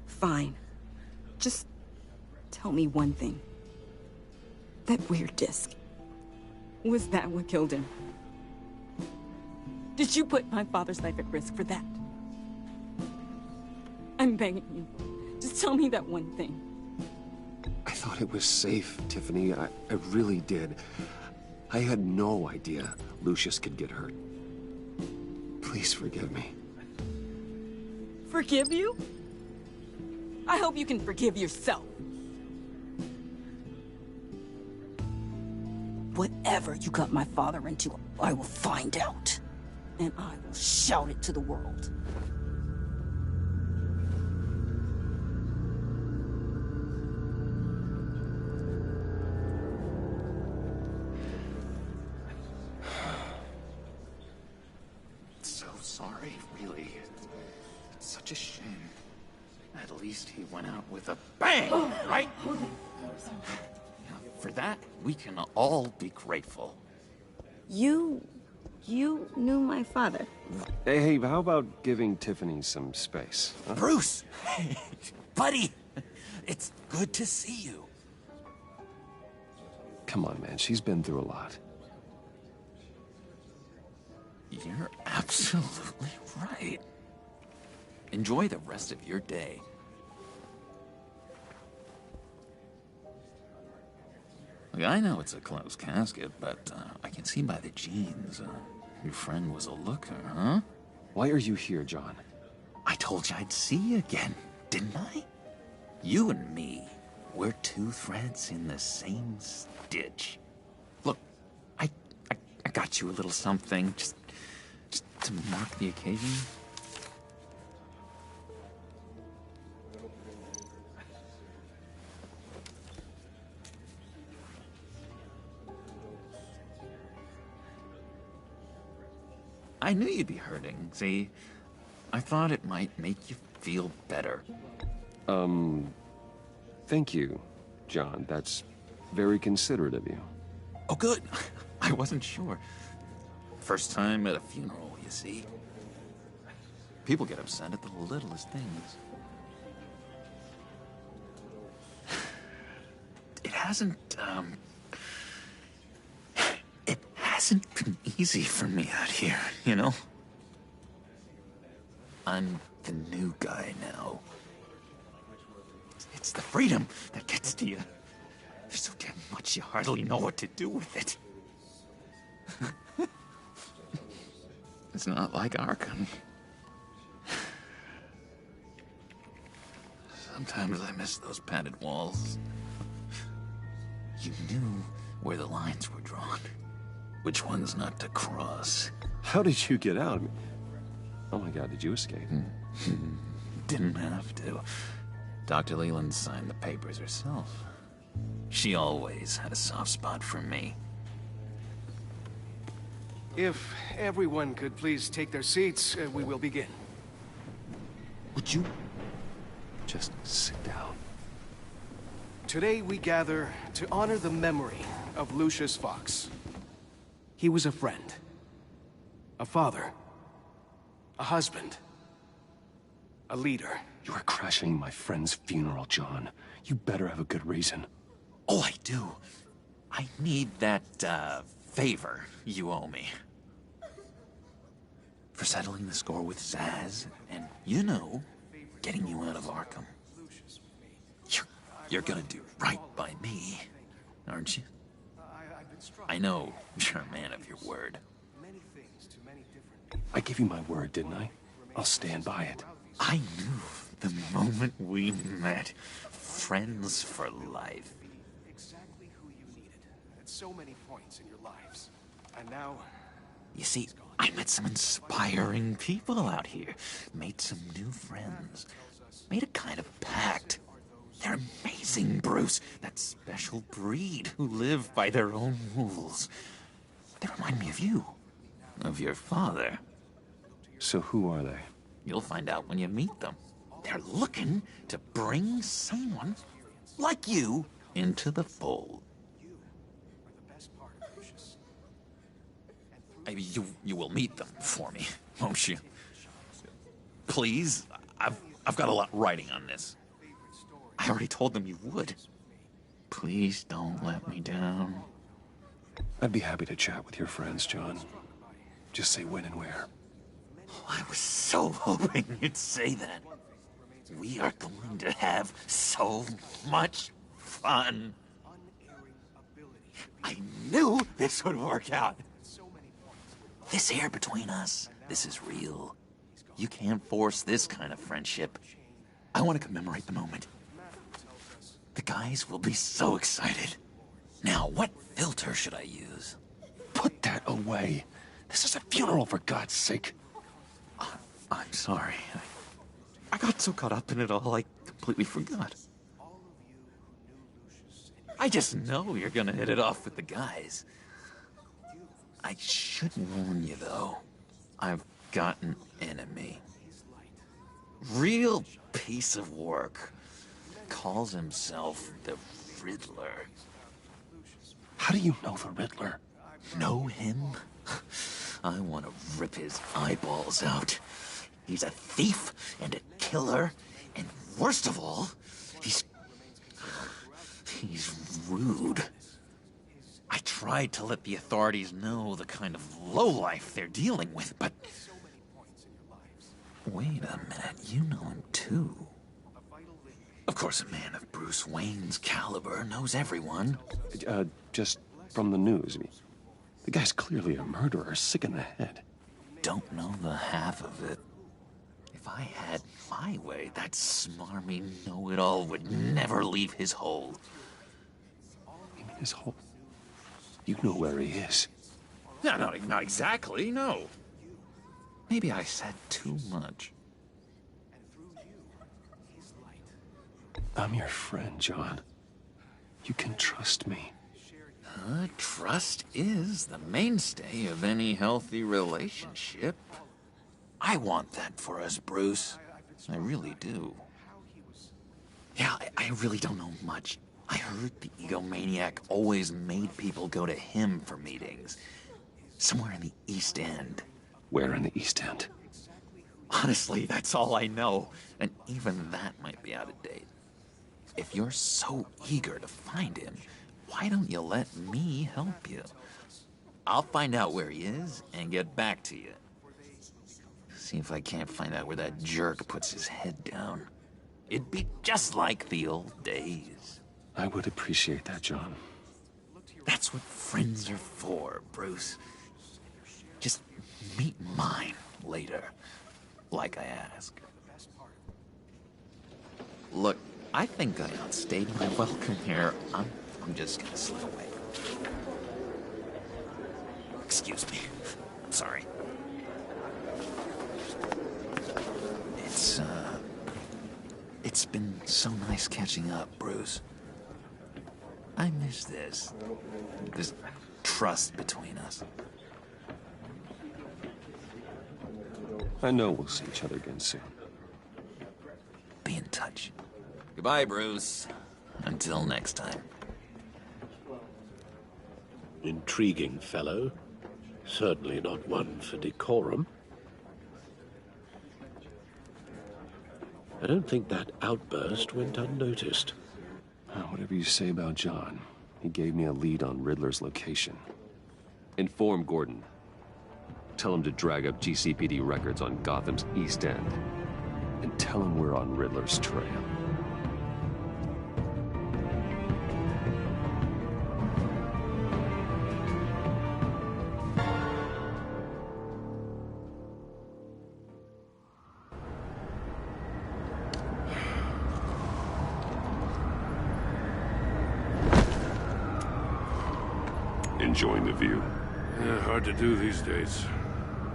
Fine. Just tell me one thing. That weird disc. Was that what killed him? Did you put my father's life at risk for that? I'm begging you. Just tell me that one thing. I thought it was safe, Tiffany. I really did. I had no idea Lucius could get hurt. Please forgive me. Forgive you? I hope you can forgive yourself. Whatever you got my father into, I will find out. And I will shout it to the world. So sorry, really. It's such a shame. At least he went out with a bang, right? For that, we can all be grateful. You knew my father. Hey, how about giving Tiffany some space? Huh? Bruce! Buddy! It's good to see you. Come on, man. She's been through a lot. You're absolutely right. Enjoy the rest of your day. Look, I know it's a closed casket, but I can see by the jeans. Your friend was a looker, huh? Why are you here, John? I told you I'd see you again, didn't I? You and me, we're two threads in the same stitch. Look, I got you a little something, just to mark the occasion. I knew you'd be hurting, see? I thought it might make you feel better. Thank you, John. That's very considerate of you. Oh, good. I wasn't sure. First time at a funeral, you see? People get upset at the littlest things. It hasn't been easy for me out here, you know? I'm the new guy now. It's the freedom that gets to you. There's so damn much you hardly know what to do with it. It's not like Arkham. Sometimes I miss those padded walls. You knew where the lines were drawn. Which ones not to cross. How did you get out? Oh my God, did you escape? Didn't have to. Dr. Leland signed the papers herself. She always had a soft spot for me. If everyone could please take their seats, we will begin. Would you just sit down? Today we gather to honor the memory of Lucius Fox. He was a friend, a father, a husband, a leader. You are crashing my friend's funeral, John. You better have a good reason. Oh, I do. I need that, favor you owe me. For settling the score with Zaz, and, you know, getting you out of Arkham. You're gonna do right by me, aren't you? I know you're a man of your word. I gave you my word, didn't I? I'll stand by it. I knew the moment we met. Friends for life. Exactly who you needed at so many points in your lives. And now... You see, I met some inspiring people out here. Made some new friends. Made a kind of pact. They're amazing, Bruce. That special breed who live by their own rules. They remind me of you. Of your father. So who are they? You'll find out when you meet them. They're looking to bring someone like you into the fold. You will meet them for me, won't you? Please? I've got a lot writing on this. I already told them you would. Please don't let me down. I'd be happy to chat with your friends, John. Just say when and where. I was so hoping you'd say that. We are going to have so much fun. I knew this would work out. This here between us, this is real. You can't force this kind of friendship. I want to commemorate the moment. The guys will be so excited. Now, what filter should I use? Put that away. This is a funeral, for God's sake. I'm sorry. I got so caught up in it all, I completely forgot. I just know you're gonna hit it off with the guys. I should warn you, though. I've got an enemy. Real piece of work. Calls himself the Riddler. How do you know the Riddler? Know him? I want to rip his eyeballs out. He's a thief and a killer, and worst of all, he's rude. I tried to let the authorities know the kind of lowlife they're dealing with, but... Wait a minute, you know him too. Of course, a man of Bruce Wayne's caliber knows everyone. Just from the news. I mean, the guy's clearly a murderer, sick in the head. Don't know the half of it. If I had my way, that smarmy know-it-all would never leave his hole. You mean his hole? You know where he is. No, not exactly, no. Maybe I said too much. I'm your friend, John. You can trust me. Trust is the mainstay of any healthy relationship. I want that for us, Bruce. I really do. Yeah, I really don't know much. I heard the egomaniac always made people go to him for meetings. Somewhere in the East End. Where in the East End? Honestly, that's all I know. And even that might be out of date. If you're so eager to find him, why don't you let me help you? I'll find out where he is and get back to you. See if I can't find out where that jerk puts his head down. It'd be just like the old days. I would appreciate that, John. That's what friends are for, Bruce. Just meet mine later, like I ask. Look, I think I outstayed my welcome here. I'm just gonna slip away. Excuse me. I'm sorry. It's been so nice catching up, Bruce. I miss this trust between us. I know we'll see each other again soon. Be in touch. Goodbye, Bruce. Until next time. Intriguing fellow. Certainly not one for decorum. I don't think that outburst went unnoticed. Whatever you say about John, he gave me a lead on Riddler's location. Inform Gordon. Tell him to drag up GCPD records on Gotham's East End. And tell him we're on Riddler's trail. Enjoying the view? Yeah, hard to do these days.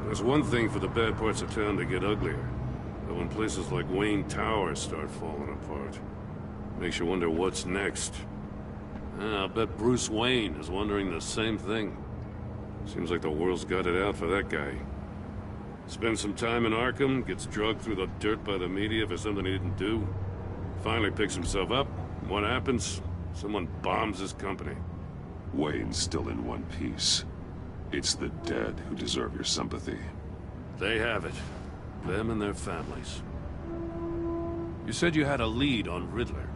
There's one thing for the bad parts of town to get uglier. But when places like Wayne Tower start falling apart, makes you wonder what's next. I'll bet Bruce Wayne is wondering the same thing. Seems like the world's got it out for that guy. Spends some time in Arkham, gets drugged through the dirt by the media for something he didn't do. Finally picks himself up. What happens? Someone bombs his company. Wayne's still in one piece. It's the dead who deserve your sympathy. They have it. Them and their families. You said you had a lead on Riddler.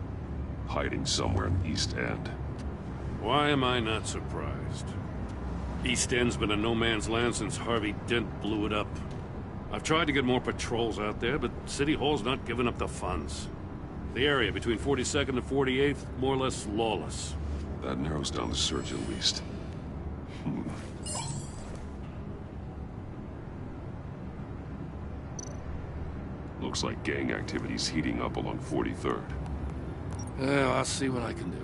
Hiding somewhere in the East End. Why am I not surprised? East End's been a no-man's land since Harvey Dent blew it up. I've tried to get more patrols out there, but City Hall's not giving up the funds. The area between 42nd and 48th, more or less lawless. That narrows down the search at least. Looks like gang activity's heating up along 43rd. Well, I'll see what I can do.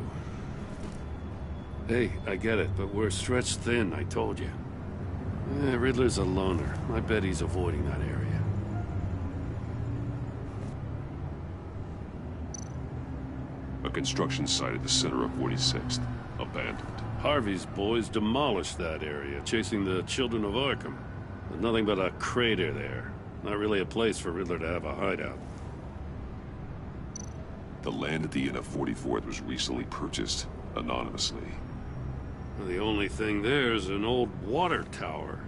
Hey, I get it, but we're stretched thin, I told you. Riddler's a loner. I bet he's avoiding that area. A construction site at the center of 46th. Abandoned. Harvey's boys demolished that area, chasing the children of Arkham. There's nothing but a crater there. Not really a place for Riddler to have a hideout. The land at the inn of 44th was recently purchased, anonymously. The only thing there is an old water tower.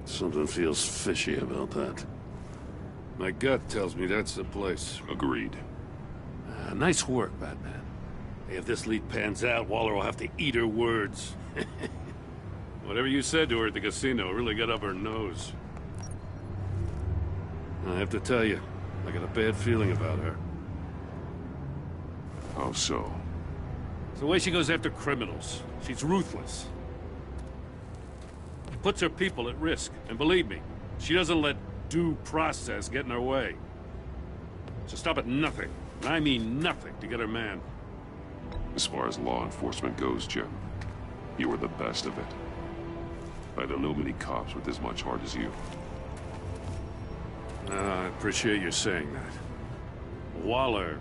Something feels fishy about that. My gut tells me that's the place. Agreed. Nice work, Batman. If this lead pans out, Waller will have to eat her words. Whatever you said to her at the casino really got up her nose. I have to tell you, I got a bad feeling about her. How so? It's the way she goes after criminals. She's ruthless. Puts her people at risk, and believe me, she doesn't let due process get in her way. She'll stop at nothing, and I mean nothing, to get her man. As far as law enforcement goes, Jim, you are the best of it. I don't know many cops with as much heart as you. I appreciate you saying that. Waller,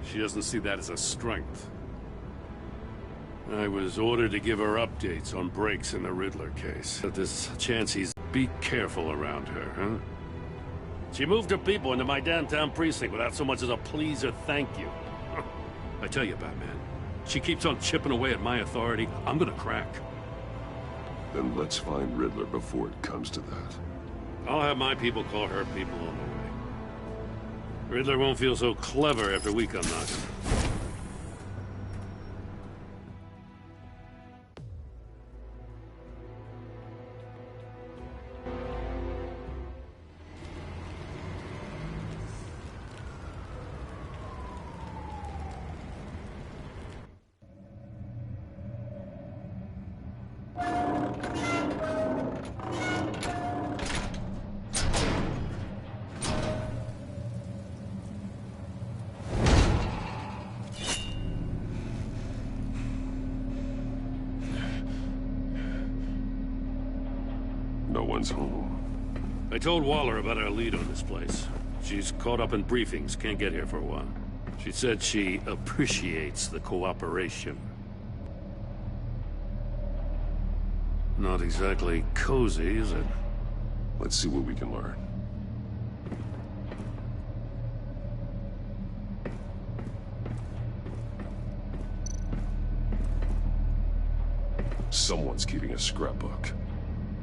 she doesn't see that as a strength. I was ordered to give her updates on breaks in the Riddler case. But there's a chance he's... Be careful around her, huh? She moved her people into my downtown precinct without so much as a please or thank you. I tell you, Batman, she keeps on chipping away at my authority, I'm gonna crack. Then let's find Riddler before it comes to that. I'll have my people call her people on the way. Riddler won't feel so clever after we come knocking. No one's home. I told Waller about our lead on this place. She's caught up in briefings, can't get here for a while. She said she appreciates the cooperation. Not exactly cozy, is it? Let's see what we can learn. Someone's keeping a scrapbook.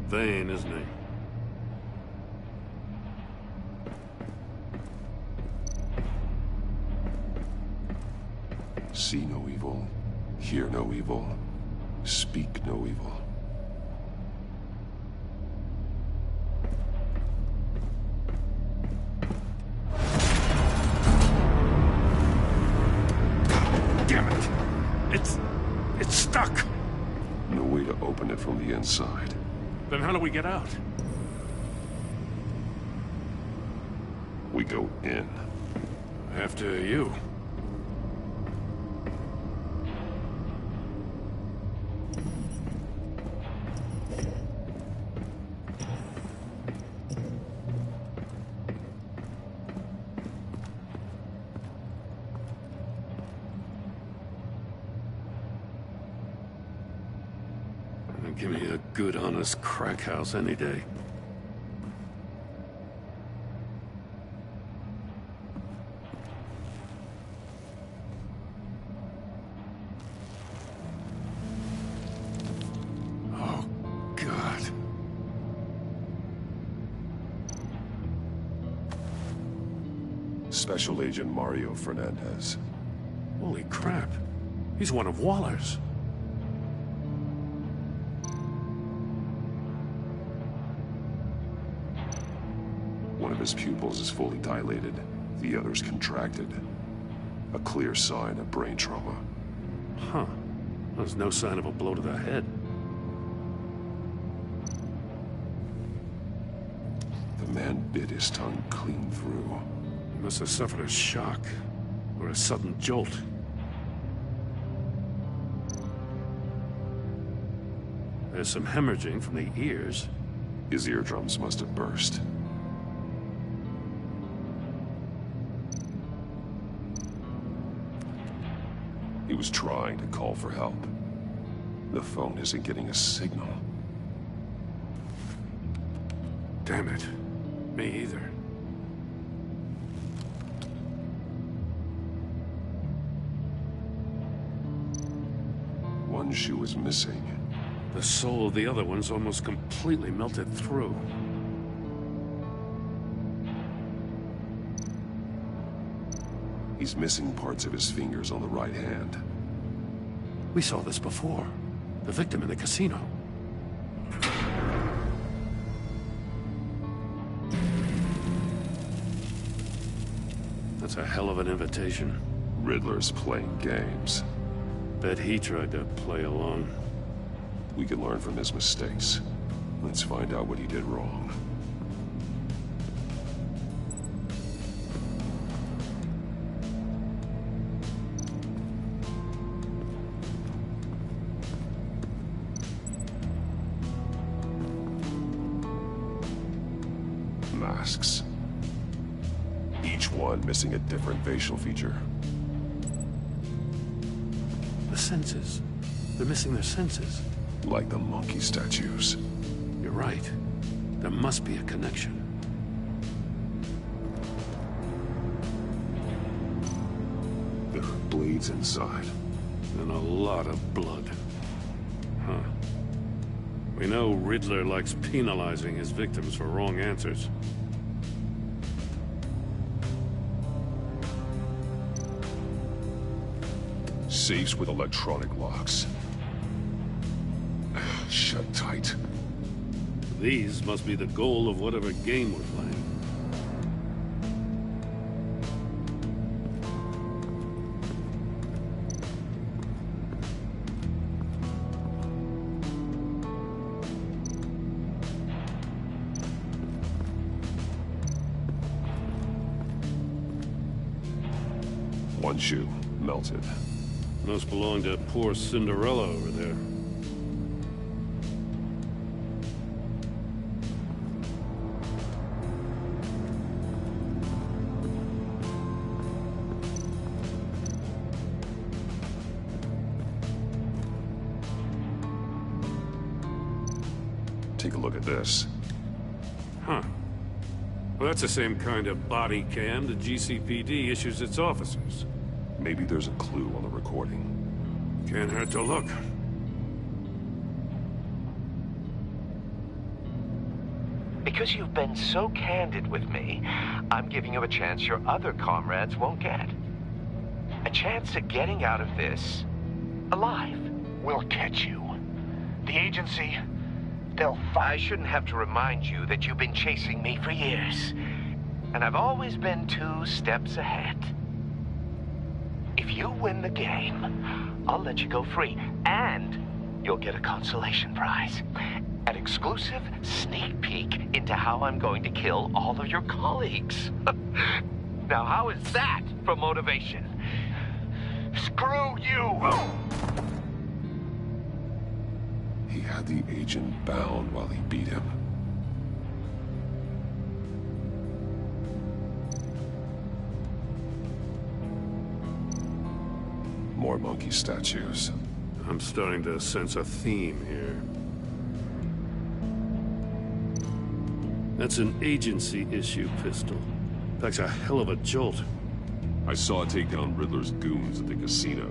Vain, isn't he? See no evil, hear no evil, speak no evil. Damn it! It's stuck! No way to open it from the inside. Then how do we get out? We go in. After you. Give me a good, honest crack house any day. Oh, God. Special Agent Mario Fernandez. Holy crap. He's one of Waller's. One of his pupils is fully dilated, the other's contracted. A clear sign of brain trauma. Huh. There's no sign of a blow to the head. The man bit his tongue clean through. He must have suffered a shock, or a sudden jolt. There's some hemorrhaging from the ears. His eardrums must have burst. He was trying to call for help. The phone isn't getting a signal. Damn it. Me either. one shoe is missing. The sole of the other one's almost completely melted through. He's missing parts of his fingers on the right hand. We saw this before. The victim in the casino. That's a hell of an invitation. Riddler's playing games. Bet he tried to play along. We can learn from his mistakes. Let's find out what he did wrong. Masks. Each one missing a different facial feature. The senses. They're missing their senses. Like the monkey statues. You're right. There must be a connection. There are blades inside. And a lot of blood. Huh. We know Riddler likes penalizing his victims for wrong answers. Safes with electronic locks. Shut tight. These must be the goal of whatever game we're playing. One shoe, melted. Must belong to poor Cinderella over there. Take a look at this. Huh. Well, that's the same kind of body cam the GCPD issues its officers. Maybe there's a clue on the recording. Can't hurt to look. Because you've been so candid with me, I'm giving you a chance your other comrades won't get. A chance at getting out of this alive. We'll catch you. The agency, they'll I shouldn't have to remind you that you've been chasing me for years. And I've always been 2 steps ahead. If you win the game, I'll let you go free. And you'll get a consolation prize. An exclusive sneak peek into how I'm going to kill all of your colleagues. Now, how is that for motivation? Screw you! He had the agent bound while he beat him. More monkey statues. I'm starting to sense a theme here. That's an agency-issue pistol. Packs a hell of a jolt. I saw it take down Riddler's goons at the casino.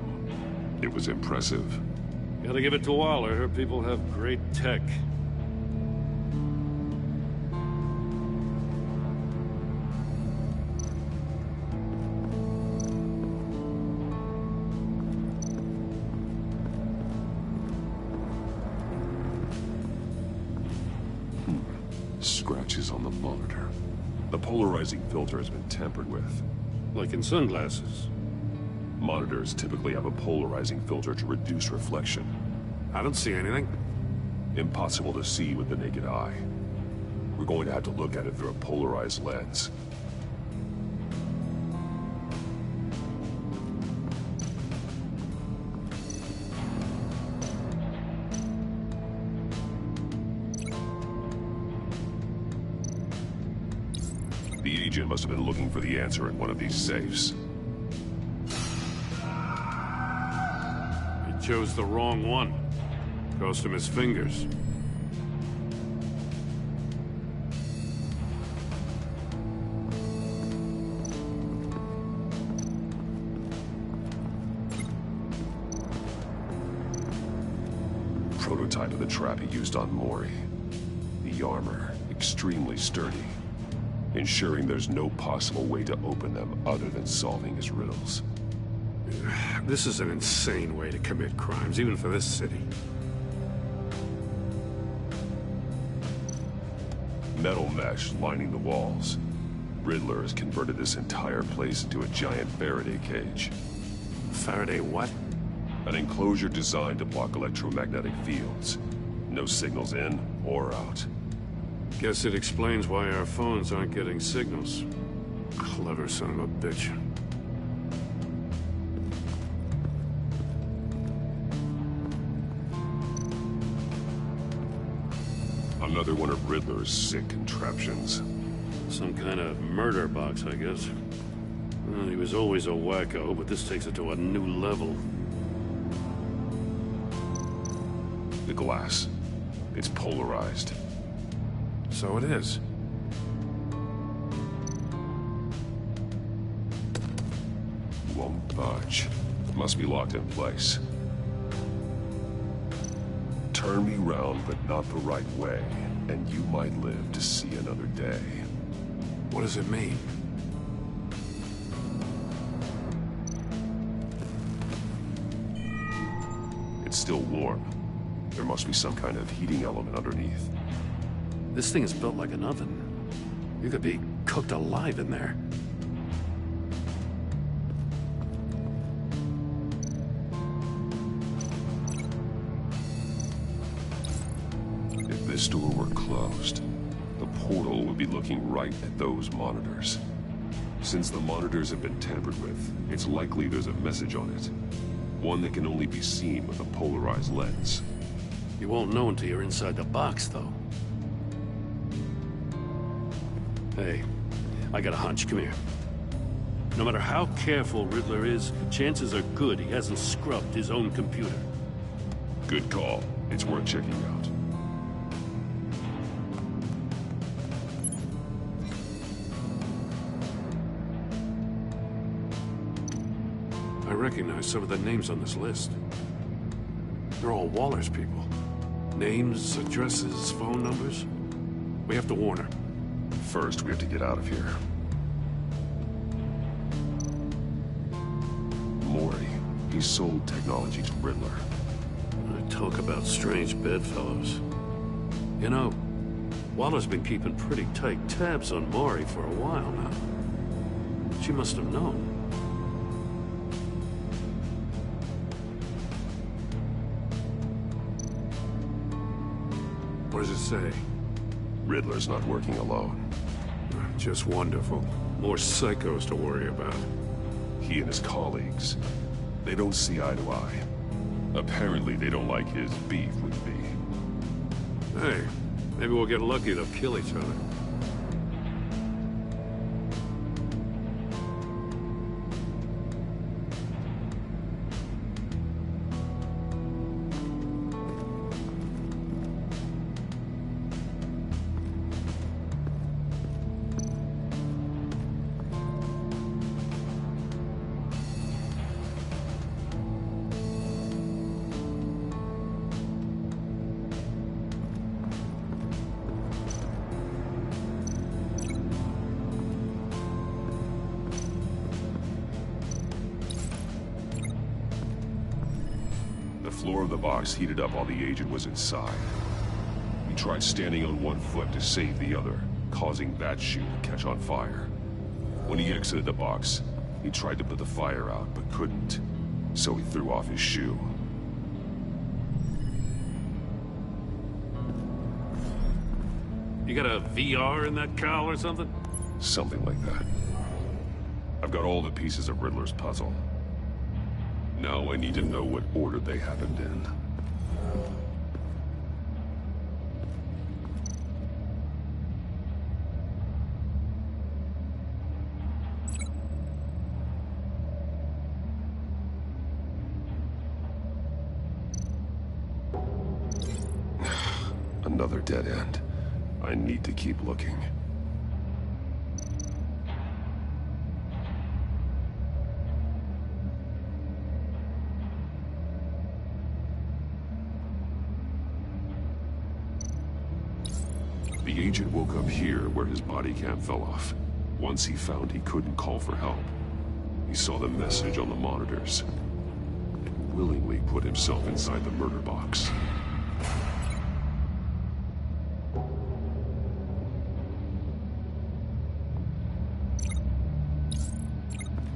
It was impressive. Gotta give it to Waller. Her people have great tech. Scratches on the monitor. The polarizing filter has been tampered with. Like in sunglasses. Monitors typically have a polarizing filter to reduce reflection. I don't see anything. Impossible to see with the naked eye. We're going to have to look at it through a polarized lens. The agent must have been looking for the answer in one of these safes. He chose the wrong one. Cost him his fingers. trap he used on Mori. The armor, extremely sturdy, ensuring there's no possible way to open them other than solving his riddles. This is an insane way to commit crimes, even for this city. Metal mesh lining the walls. Riddler has converted this entire place into a giant Faraday cage. Faraday what? An enclosure designed to block electromagnetic fields. No signals in or out. Guess it explains why our phones aren't getting signals. Clever son of a bitch. Another one of Riddler's sick contraptions. Some kind of murder box, I guess. Well, he was always a wacko, but this takes it to a new level. The glass. It's polarized. So it is. Won't budge. Must be locked in place. Turn me round, but not the right way, and you might live to see another day. What does it mean? It's still warm. There must be some kind of heating element underneath. This thing is built like an oven. You could be cooked alive in there. If this door were closed, the portal would be looking right at those monitors. Since the monitors have been tampered with, it's likely there's a message on it. One that can only be seen with a polarized lens. You won't know until you're inside the box, though. Hey, I got a hunch. Come here. No matter how careful Riddler is, chances are good he hasn't scrubbed his own computer. Good call. It's worth checking out. I recognize some of the names on this list. They're all Waller's people. Names, addresses, phone numbers. We have to warn her. First, we have to get out of here. Mori, he sold technology to Riddler. Talk about strange bedfellows. You know, Waller's been keeping pretty tight tabs on Mori for a while now. She must have known. What does it say? Riddler's not working alone. Just wonderful. More psychos to worry about. He and his colleagues, they don't see eye to eye. Apparently, they don't like his beef with V. Hey, maybe we'll get lucky they'll kill each other. The floor of the box heated up while the agent was inside. He tried standing on one foot to save the other, causing that shoe to catch on fire. When he exited the box, he tried to put the fire out, but couldn't, so he threw off his shoe. You got a VR in that cowl or something? Something like that. I've got all the pieces of Riddler's puzzle. Now I need to know what order they happened in. Another dead end. I need to keep looking. The agent woke up here where his body cam fell off. Once he found he couldn't call for help, he saw the message on the monitors and willingly put himself inside the murder box.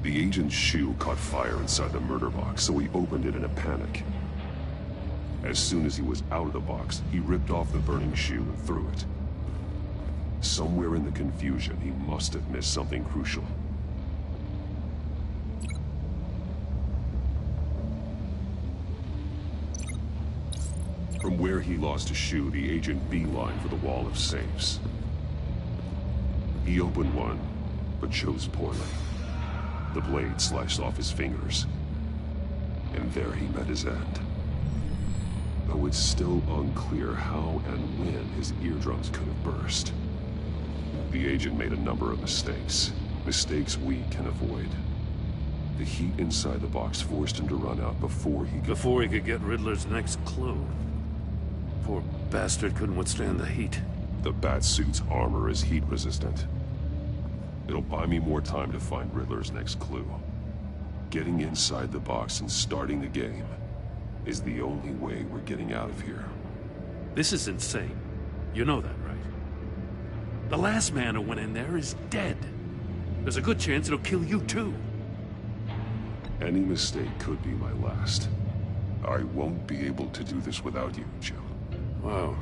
The agent's shoe caught fire inside the murder box, so he opened it in a panic. As soon as he was out of the box, he ripped off the burning shoe and threw it. Somewhere in the confusion, he must have missed something crucial. From where he lost his shoe, the agent beelined for the wall of safes. He opened one, but chose poorly. The blade sliced off his fingers, and there he met his end. Though it's still unclear how and when his eardrums could have burst. The agent made a number of mistakes. Mistakes we can avoid. The heat inside the box forced him to run out before he could get Riddler's next clue. Poor bastard couldn't withstand the heat. The Batsuit's armor is heat resistant. It'll buy me more time to find Riddler's next clue. Getting inside the box and starting the game is the only way we're getting out of here. This is insane. You know that, right? The last man who went in there is dead. There's a good chance it'll kill you too. Any mistake could be my last. I won't be able to do this without you, Jim. Wow.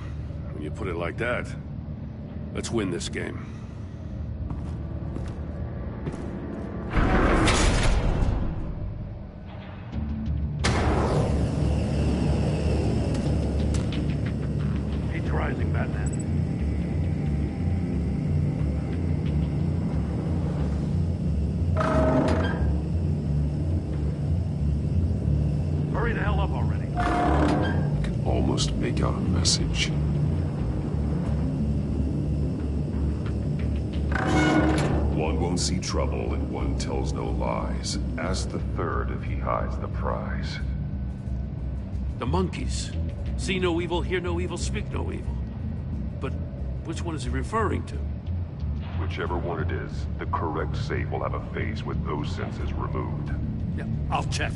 When you put it like that, let's win this game. Heat's rising, Batman. Hurry the hell up already. I can almost make out a message. One won't see trouble and one tells no lies. Ask the third if he hides the prize. The monkeys. See no evil, hear no evil, speak no evil. But which one is he referring to? Whichever one it is, the correct safe will have a face with those senses removed. Yeah, I'll check.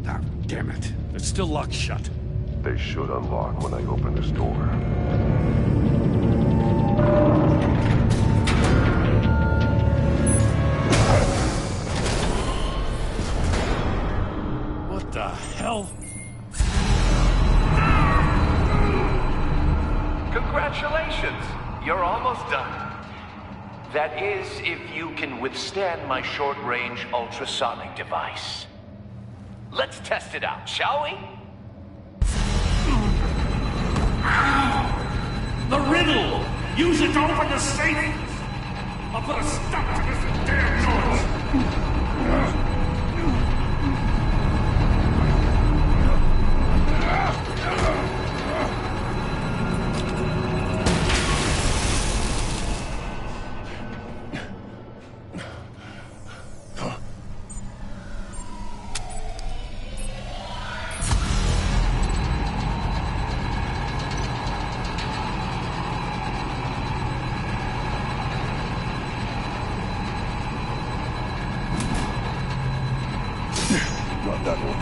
Ah, damn it. It's still locked shut. They should unlock when I open this door. What the hell? Congratulations! You're almost done. That is, if you can withstand my short-range ultrasonic device. Let's test it out, shall we? The riddle! Use it to open the safe! I'll put a stop to this damn noise! Not that one.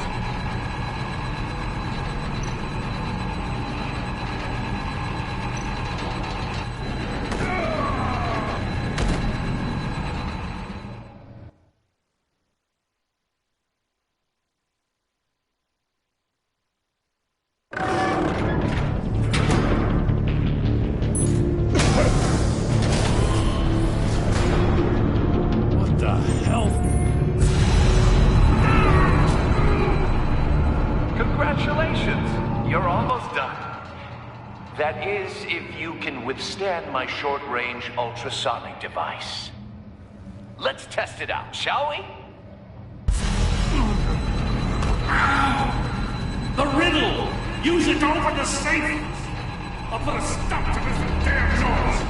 What the hell? Congratulations! You're almost done. That is, if you can withstand my short-range ultrasonic device. Let's test it out, shall we? The riddle! Use it to open the safe! I'll put a stop to this damn noise!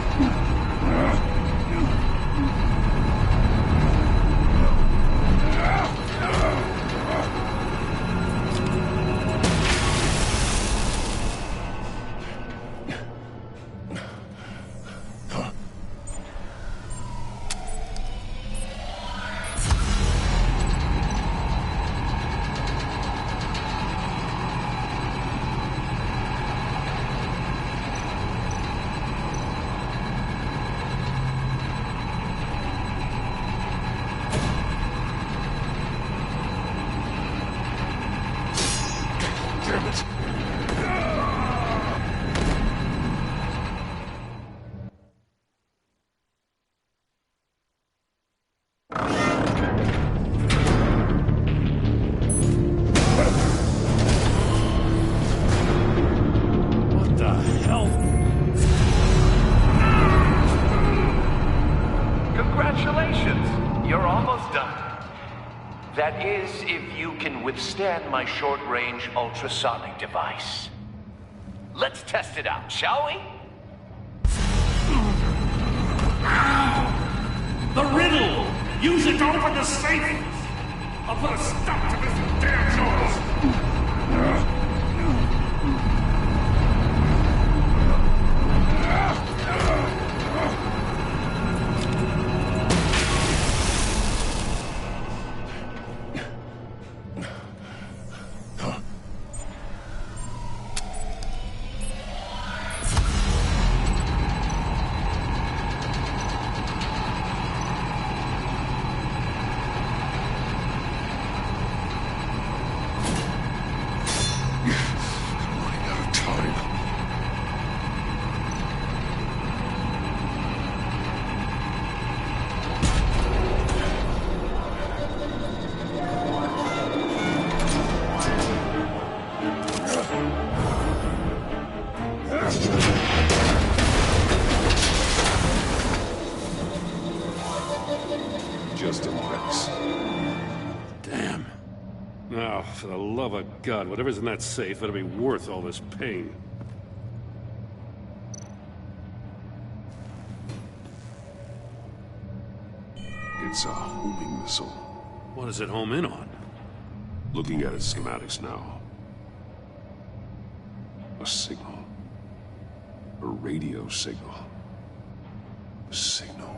That is, if you can withstand my short-range ultrasonic device. Let's test it out, shall we? The riddle! Use it to open the safe! I'll put a stop to this damn noise! Just in case. Damn. Now, for the love of God, whatever's in that safe better be worth all this pain. It's a homing missile. What does it home in on? Looking at its schematics now. A signal. A radio signal. A signal.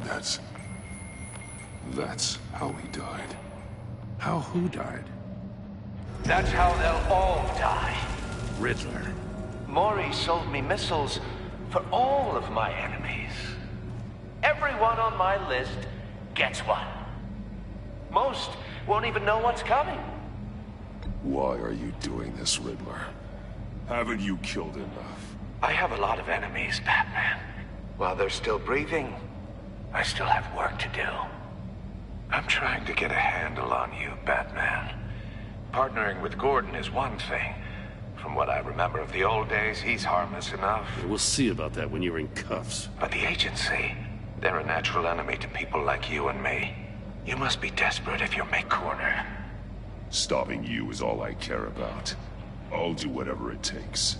That's how he died. How who died? That's how they'll all die. Riddler. Maury sold me missiles for all of my enemies. Everyone on my list gets one. Most won't even know what's coming. Why are you doing this, Riddler? Haven't you killed enough? I have a lot of enemies, Batman. While they're still breathing, I still have work to do. I'm trying to get a handle on you, Batman. Partnering with Gordon is one thing. From what I remember of the old days, he's harmless enough. We'll see about that when you're in cuffs. But the agency, they're a natural enemy to people like you and me. You must be desperate if you're my corner. Stopping you is all I care about. I'll do whatever it takes.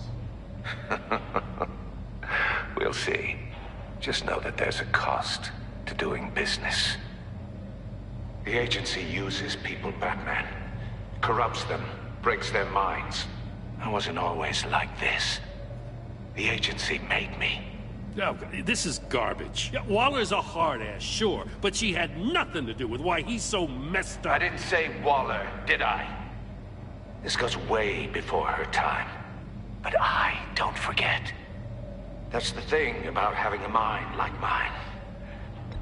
We'll see. Just know that there's a cost to doing business. The agency uses people, Batman. Corrupts them, breaks their minds. I wasn't always like this. The agency made me. No, this is garbage. Yeah, Waller's a hard-ass, sure, but she had nothing to do with why he's so messed up. I didn't say Waller, did I? This goes way before her time. But I don't forget. That's the thing about having a mind like mine.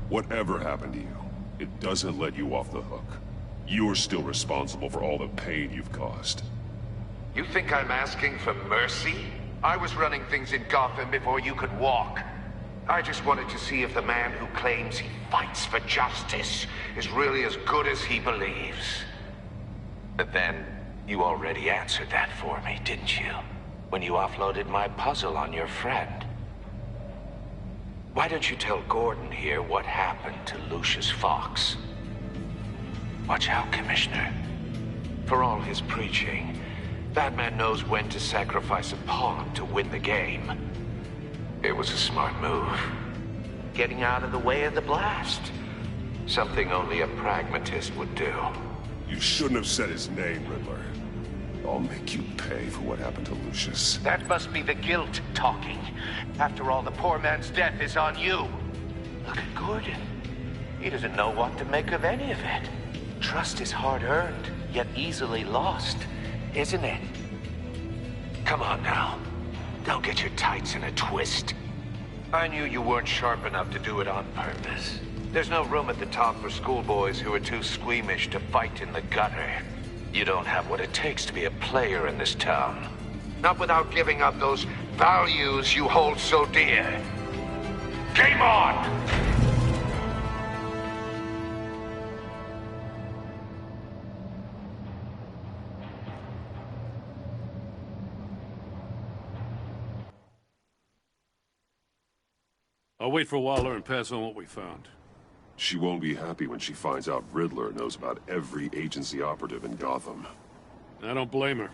Whatever happened to you, it doesn't let you off the hook. You're still responsible for all the pain you've caused. You think I'm asking for mercy? I was running things in Gotham before you could walk. I just wanted to see if the man who claims he fights for justice is really as good as he believes. But then, you already answered that for me, didn't you? When you offloaded my puzzle on your friend. Why don't you tell Gordon here what happened to Lucius Fox? Watch out, Commissioner. For all his preaching, Batman knows when to sacrifice a pawn to win the game. It was a smart move. Getting out of the way of the blast. Something only a pragmatist would do. You shouldn't have said his name, Riddler. I'll make you pay for what happened to Lucius. That must be the guilt talking. After all, the poor man's death is on you. Look at Gordon. He doesn't know what to make of any of it. Trust is hard-earned, yet easily lost, isn't it? Come on now. Don't get your tights in a twist. I knew you weren't sharp enough to do it on purpose. There's no room at the top for schoolboys who are too squeamish to fight in the gutter. You don't have what it takes to be a player in this town. Not without giving up those values you hold so dear. Game on! I'll wait for Waller and pass on what we found. She won't be happy when she finds out Riddler knows about every agency operative in Gotham. I don't blame her.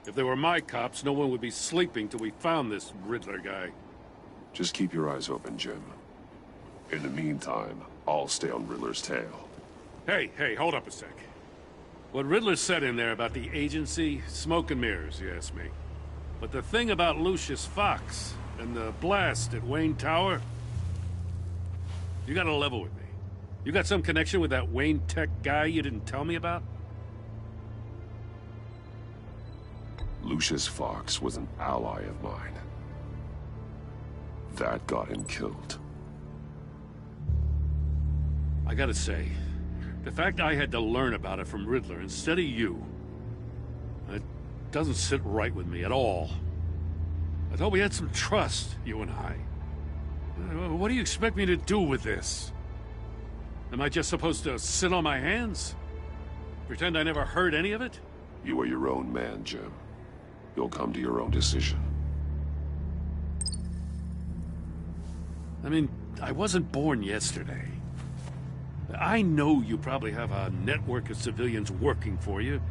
If they were my cops, no one would be sleeping till we found this Riddler guy. Just keep your eyes open, Jim. In the meantime, I'll stay on Riddler's tail. Hey, hold up a sec. What Riddler said in there about the agency, smoke and mirrors, you ask me. But the thing about Lucius Fox and the blast at Wayne Tower, you gotta level with me. You got some connection with that Wayne Tech guy you didn't tell me about? Lucius Fox was an ally of mine. That got him killed. I gotta say, the fact I had to learn about it from Riddler instead of you, it doesn't sit right with me at all. I thought we had some trust, you and I. What do you expect me to do with this? Am I just supposed to sit on my hands? Pretend I never heard any of it? You are your own man, Jim. You'll come to your own decision. I mean, I wasn't born yesterday. I know you probably have a network of civilians working for you.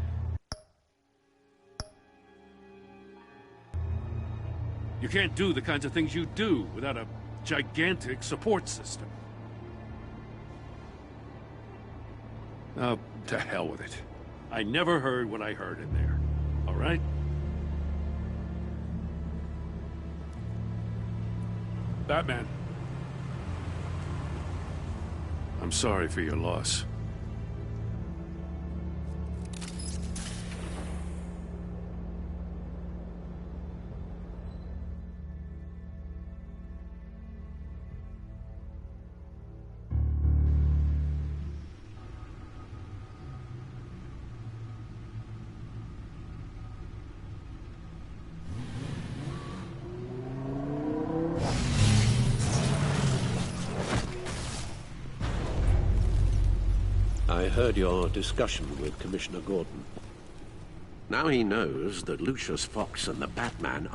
You can't do the kinds of things you do without a gigantic support system. To hell with it. I never heard what I heard in there. All right? Batman. I'm sorry for your loss. I heard your discussion with Commissioner Gordon. Now he knows that Lucius Fox and the Batman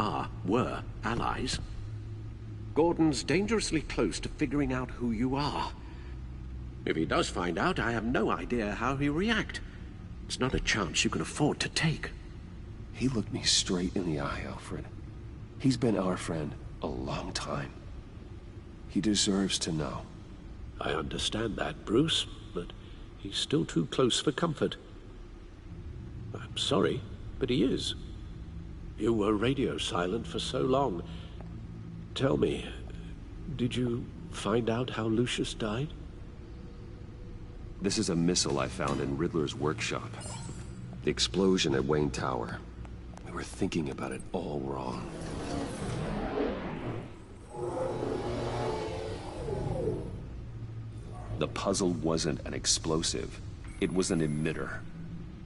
were allies. Gordon's dangerously close to figuring out who you are. If he does find out, I have no idea how he'll react. It's not a chance you can afford to take. He looked me straight in the eye, Alfred. He's been our friend a long time. He deserves to know. I understand that, Bruce, but he's still too close for comfort. I'm sorry, but he is. You were radio silent for so long. Tell me, did you find out how Lucius died? This is a missile I found in Riddler's workshop. The explosion at Wayne Tower. We were thinking about it all wrong. The puzzle wasn't an explosive. It was an emitter.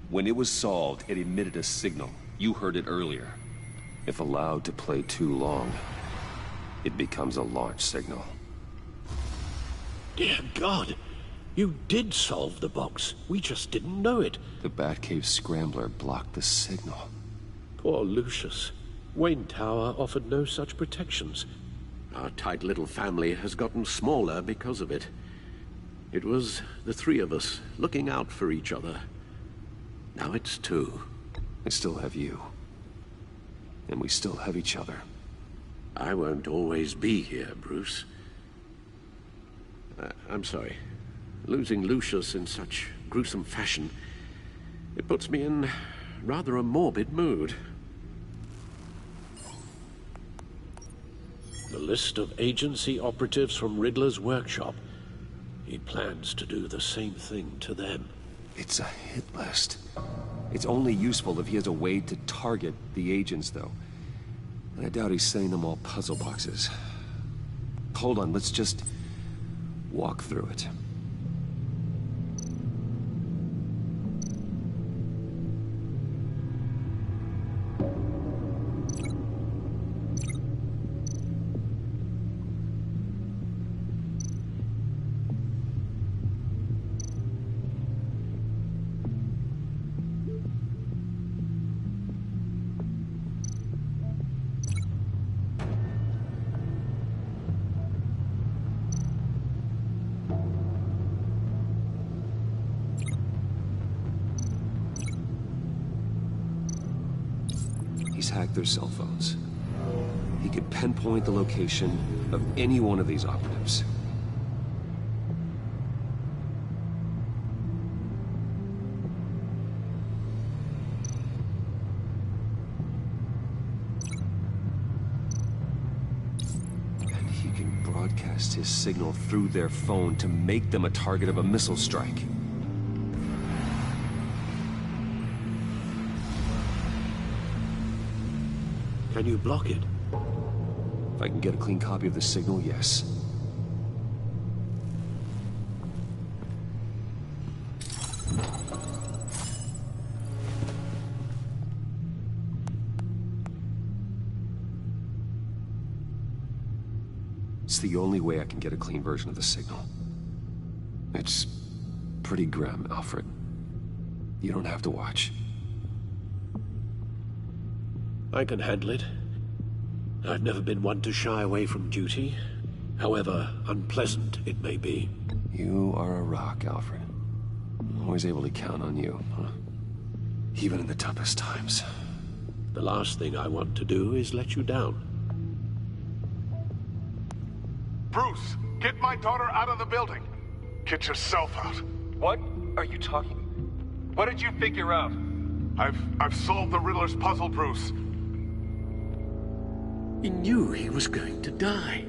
When it was solved, it emitted a signal. You heard it earlier. If allowed to play too long, it becomes a launch signal. Dear God! You did solve the box. We just didn't know it. The Batcave Scrambler blocked the signal. Poor Lucius. Wayne Tower offered no such protections. Our tight little family has gotten smaller because of it. It was the three of us looking out for each other. Now it's two. I still have you. And we still have each other. I won't always be here, Bruce. I'm sorry. Losing Lucius in such gruesome fashion, it puts me in rather a morbid mood. The list of agency operatives from Riddler's workshop. He plans to do the same thing to them. It's a hit list. It's only useful if he has a way to target the agents, though. And I doubt he's setting them all puzzle boxes. Hold on, let's just walk through it. He's hacked their cell phones. He could pinpoint the location of any one of these operatives. And he can broadcast his signal through their phone to make them a target of a missile strike. Can you block it? If I can get a clean copy of the signal, yes. It's the only way I can get a clean version of the signal. It's pretty grim, Alfred. You don't have to watch. I can handle it. I've never been one to shy away from duty, however unpleasant it may be. You are a rock, Alfred. Always able to count on you, huh? Even in the toughest times. The last thing I want to do is let you down. Bruce, get my daughter out of the building. Get yourself out. What are you talking? What did you figure out? I've solved the Riddler's puzzle, Bruce. He knew he was going to die.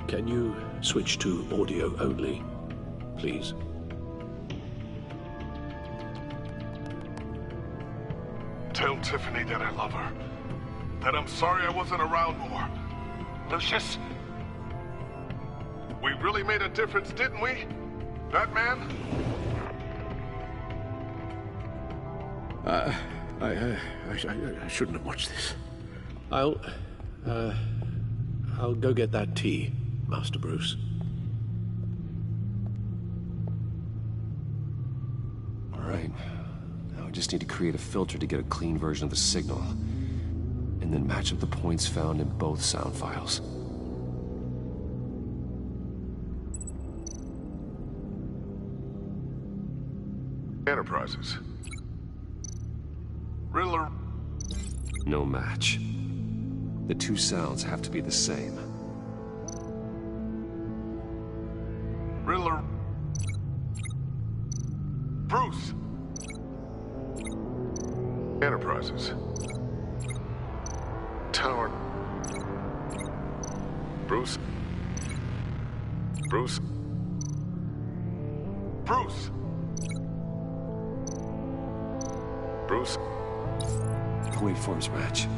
Can you switch to audio only, please? Tell Tiffany that I love her. That I'm sorry I wasn't around more. Lucius? We really made a difference, didn't we? That man? I shouldn't have watched this. I'll go get that tea, Master Bruce. All right. Now I just need to create a filter to get a clean version of the signal, and then match up the points found in both sound files. Enterprises. Riddler. No match. The two sounds have to be the same. Riddler. Bruce. Enterprises. Tower. Bruce. Bruce. Bruce. Bruce. Waveforms match.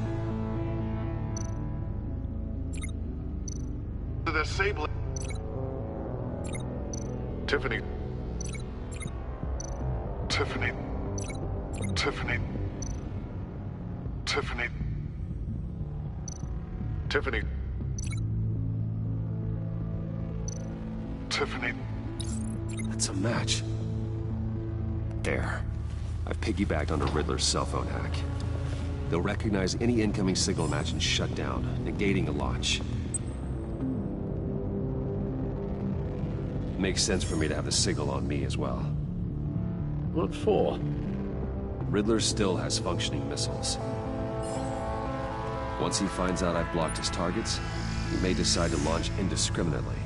The disabling. Tiffany. Tiffany. Tiffany. Tiffany. Tiffany. Tiffany. That's a match. There. I've piggybacked onto Riddler's cell phone hack. They'll recognize any incoming signal match and shut down, negating a launch. Makes sense for me to have the signal on me as well. What for? Riddler still has functioning missiles. Once he finds out I've blocked his targets, he may decide to launch indiscriminately.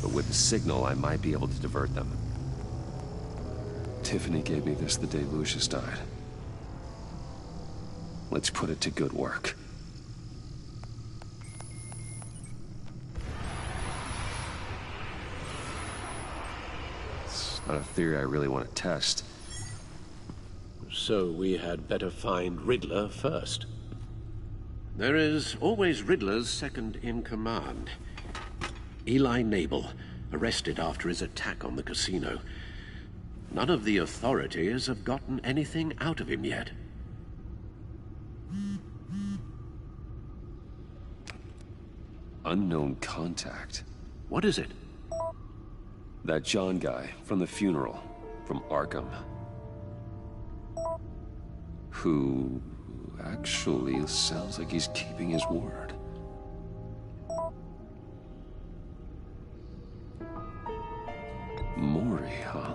But with the signal, I might be able to divert them. Tiffany gave me this the day Lucius died. Let's put it to good work. It's not a theory I really want to test. So we had better find Riddler first. There is always Riddler's second in command. Eli Nabel, arrested after his attack on the casino. None of the authorities have gotten anything out of him yet. Unknown contact. What is it? That John guy from the funeral, from Arkham. Who actually sounds like he's keeping his word. Mori, huh?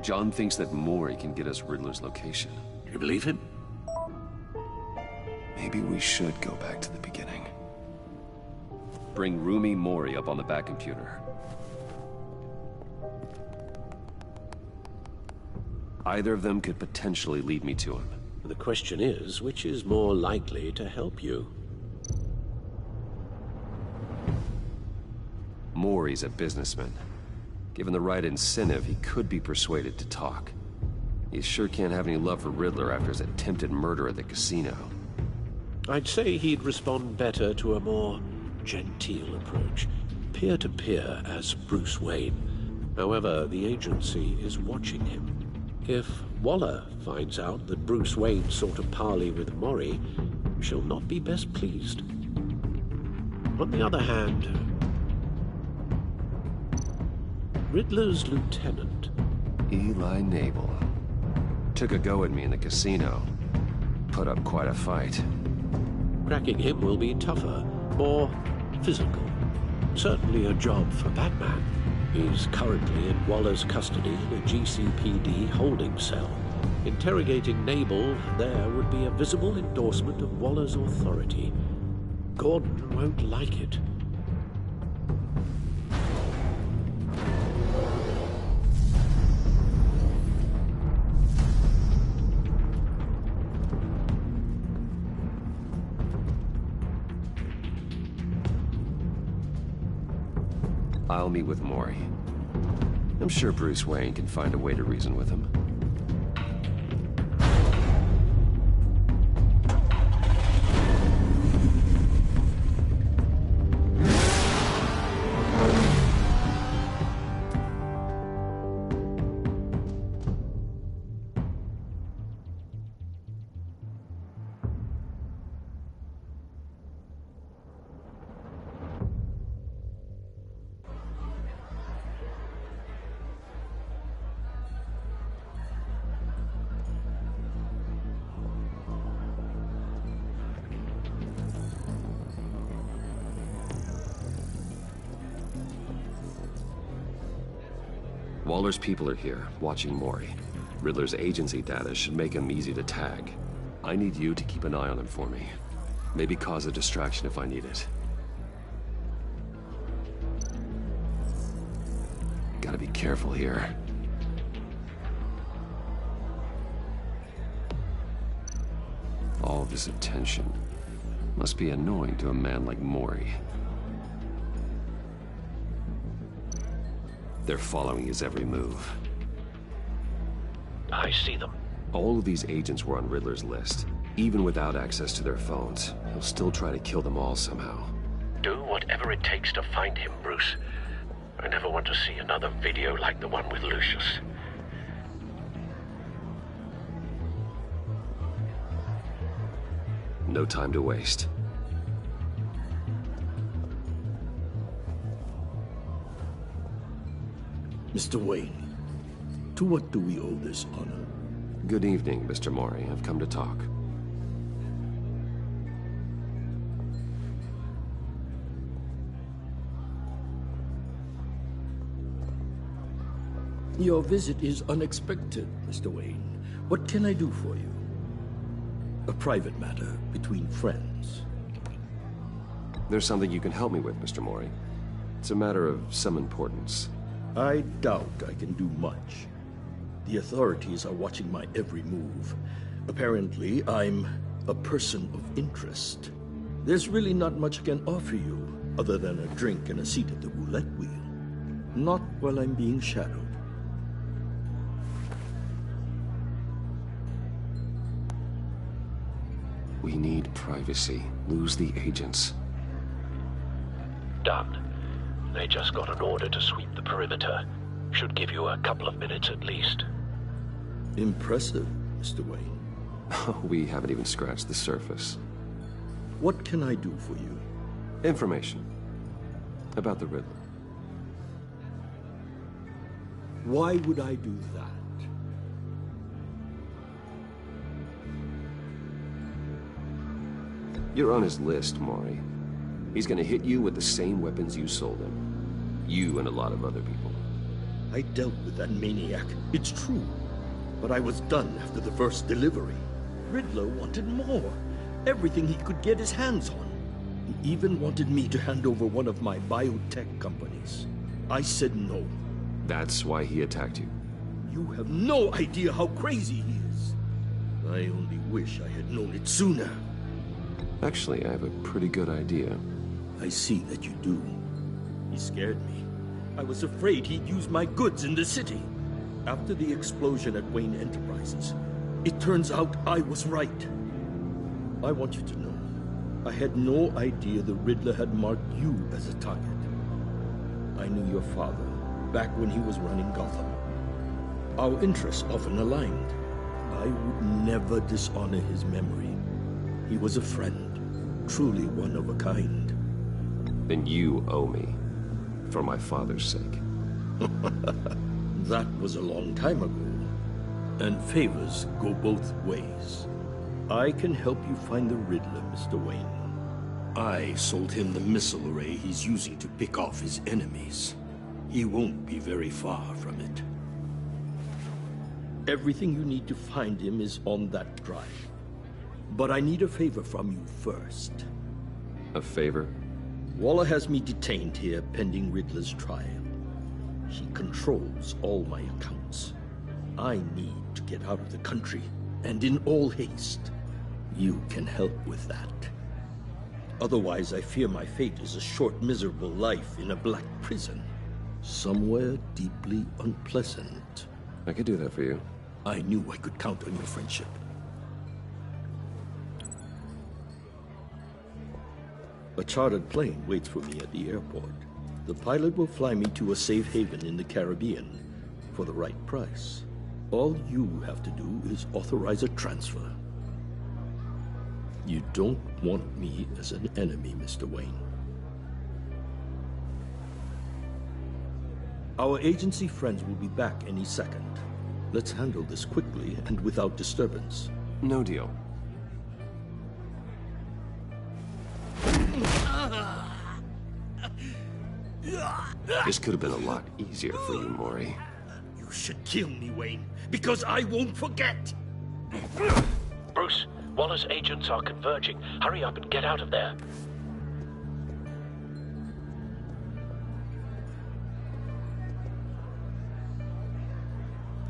John thinks that Mori can get us Riddler's location. You believe him? Maybe we should go back to the beginning. Bring Rumi Mori up on the back computer. Either of them could potentially lead me to him. The question is, which is more likely to help you? Mori's a businessman. Given the right incentive, he could be persuaded to talk. He sure can't have any love for Riddler after his attempted murder at the casino. I'd say he'd respond better to a more genteel approach. Peer-to-peer as Bruce Wayne. However, the agency is watching him. If Waller finds out that Bruce Wayne sought a parley with Mori, she'll not be best pleased. On the other hand, Riddler's lieutenant, Eli Nabel, took a go at me in the casino. Put up quite a fight. Cracking him will be tougher, more physical. Certainly a job for Batman. He's currently in Waller's custody in a GCPD holding cell. Interrogating Nabel there would be a visible endorsement of Waller's authority. Gordon won't like it. I'll meet with Mori. I'm sure Bruce Wayne can find a way to reason with him. Waller's people are here, watching Mori. Riddler's agency data should make him easy to tag. I need you to keep an eye on him for me. Maybe cause a distraction if I need it. Gotta be careful here. All this attention must be annoying to a man like Mori. They're following his every move. I see them. All of these agents were on Riddler's list. Even without access to their phones, he'll still try to kill them all somehow. Do whatever it takes to find him, Bruce. I never want to see another video like the one with Lucius. No time to waste. Mr. Wayne, to what do we owe this honor? Good evening, Mr. Mori. I've come to talk. Your visit is unexpected, Mr. Wayne. What can I do for you? A private matter between friends. There's something you can help me with, Mr. Mori. It's a matter of some importance. I doubt I can do much. The authorities are watching my every move. Apparently, I'm a person of interest. There's really not much I can offer you, other than a drink and a seat at the roulette wheel. Not while I'm being shadowed. We need privacy. Lose the agents. Done. They just got an order to sweep the perimeter. Should give you a couple of minutes at least. Impressive, Mr. Wayne. We haven't even scratched the surface. What can I do for you? Information. About the Riddler. Why would I do that? You're on his list, Mori. He's gonna hit you with the same weapons you sold him. You and a lot of other people. I dealt with that maniac, it's true. But I was done after the first delivery. Riddler wanted more. Everything he could get his hands on. He even wanted me to hand over one of my biotech companies. I said no. That's why he attacked you? You have no idea how crazy he is. I only wish I had known it sooner. Actually, I have a pretty good idea. I see that you do. He scared me. I was afraid he'd use my goods in the city. After the explosion at Wayne Enterprises, it turns out I was right. I want you to know, I had no idea the Riddler had marked you as a target. I knew your father back when he was running Gotham. Our interests often aligned. I would never dishonor his memory. He was a friend, truly one of a kind. Then you owe me, for my father's sake. That was a long time ago, and favors go both ways. I can help you find the Riddler, Mr. Wayne. I sold him the missile array he's using to pick off his enemies. He won't be very far from it. Everything you need to find him is on that drive. But I need a favor from you first. A favor? Waller has me detained here pending Riddler's trial. She controls all my accounts. I need to get out of the country, and in all haste. You can help with that. Otherwise, I fear my fate is a short, miserable life in a black prison. Somewhere deeply unpleasant. I could do that for you. I knew I could count on your friendship. A chartered plane waits for me at the airport. The pilot will fly me to a safe haven in the Caribbean for the right price. All you have to do is authorize a transfer. You don't want me as an enemy, Mr. Wayne. Our agency friends will be back any second. Let's handle this quickly and without disturbance. No deal. This could have been a lot easier for you, Maury. You should kill me, Wayne, because I won't forget! Bruce, Waller's agents are converging. Hurry up and get out of there.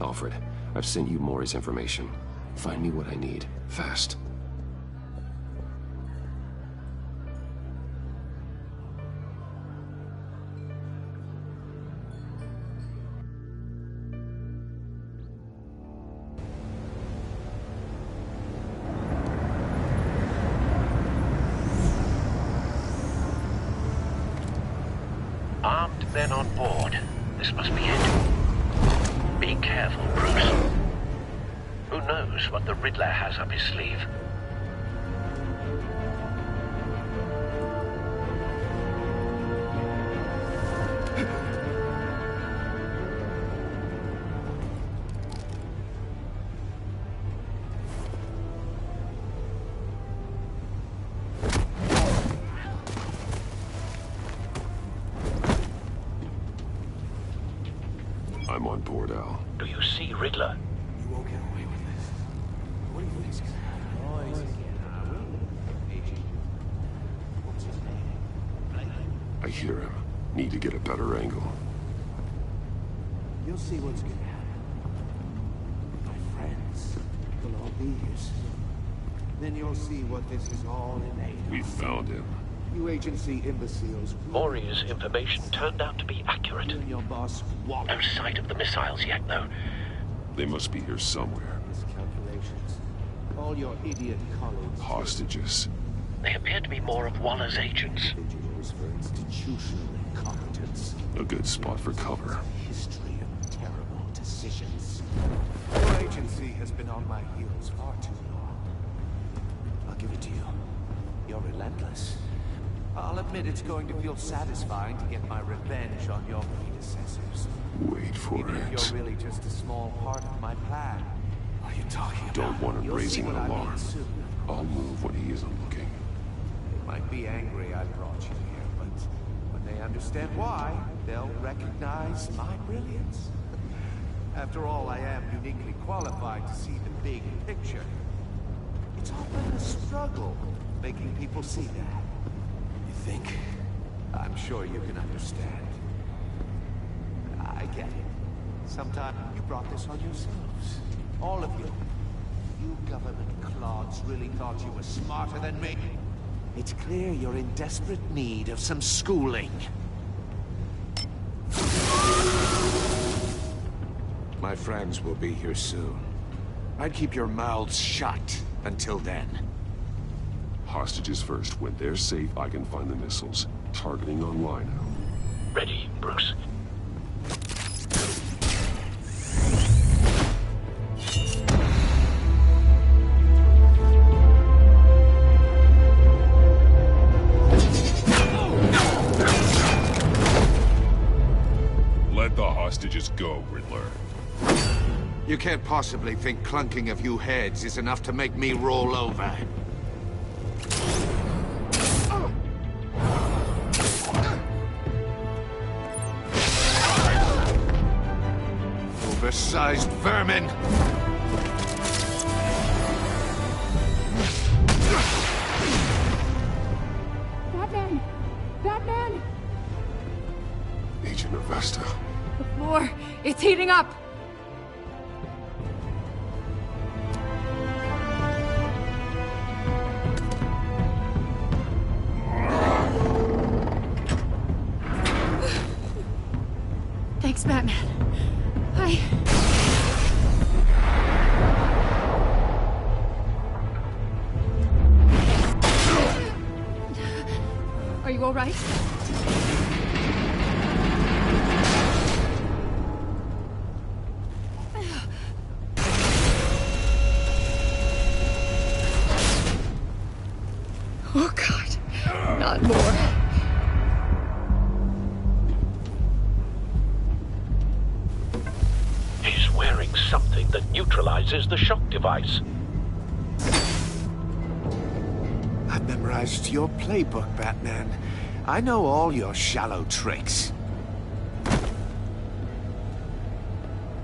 Alfred, I've sent you Maury's information. Find me what I need, fast. Armed men on board. This must be it. Be careful, Bruce. Who knows what the Riddler has up his sleeve? I'm on board, Al. Do you see Riddler? You won't get away with this. What do you think's gonna happen? I hear him. Need to get a better angle. You'll see what's gonna happen. My friends, you'll all be here soon. Then you'll see what this is all in aid of. We found him. You agency imbeciles. Maury's information turned out to be accurate. You and your boss, Waller. No sight of the missiles yet, though. They must be here somewhere. Miscalculations. All your idiot colleagues. Hostages. They appear to be more of Waller's agents. Individuals for institutional incompetence. A good spot for cover. History of terrible decisions. Your agency has been on my heels far too long. I'll give it to you. You're relentless. I'll admit it's going to feel satisfying to get my revenge on your predecessors. Wait for Even it. if you're really just a small part of my plan. What are you talking about? Don't want him You'll see raising an what I mean alarm. soon. I'll move when he isn't looking. They might be angry I brought you here, but When they understand why, they'll recognize my brilliance. After all, I am uniquely qualified to see the big picture. It's often a struggle making people see that. You think? I'm sure you can understand. I get it. Sometimes you brought this on yourselves. All of you. You government clods really thought you were smarter than me. It's clear you're in desperate need of some schooling. My friends will be here soon. I'd keep your mouths shut until then. Hostages first. When they're safe, I can find the missiles. Targeting on Lino. Ready, Bruce. Let the hostages go, Riddler. You can't possibly think clunking a few heads is enough to make me roll over. Oversized vermin! Batman! Batman! Agent Avesta. The floor, it's heating up! Thanks, Batman. Are you all right? Oh, God. Not more. He's wearing something that neutralizes the shock device. I've memorized your playbook, Batman. I know all your shallow tricks.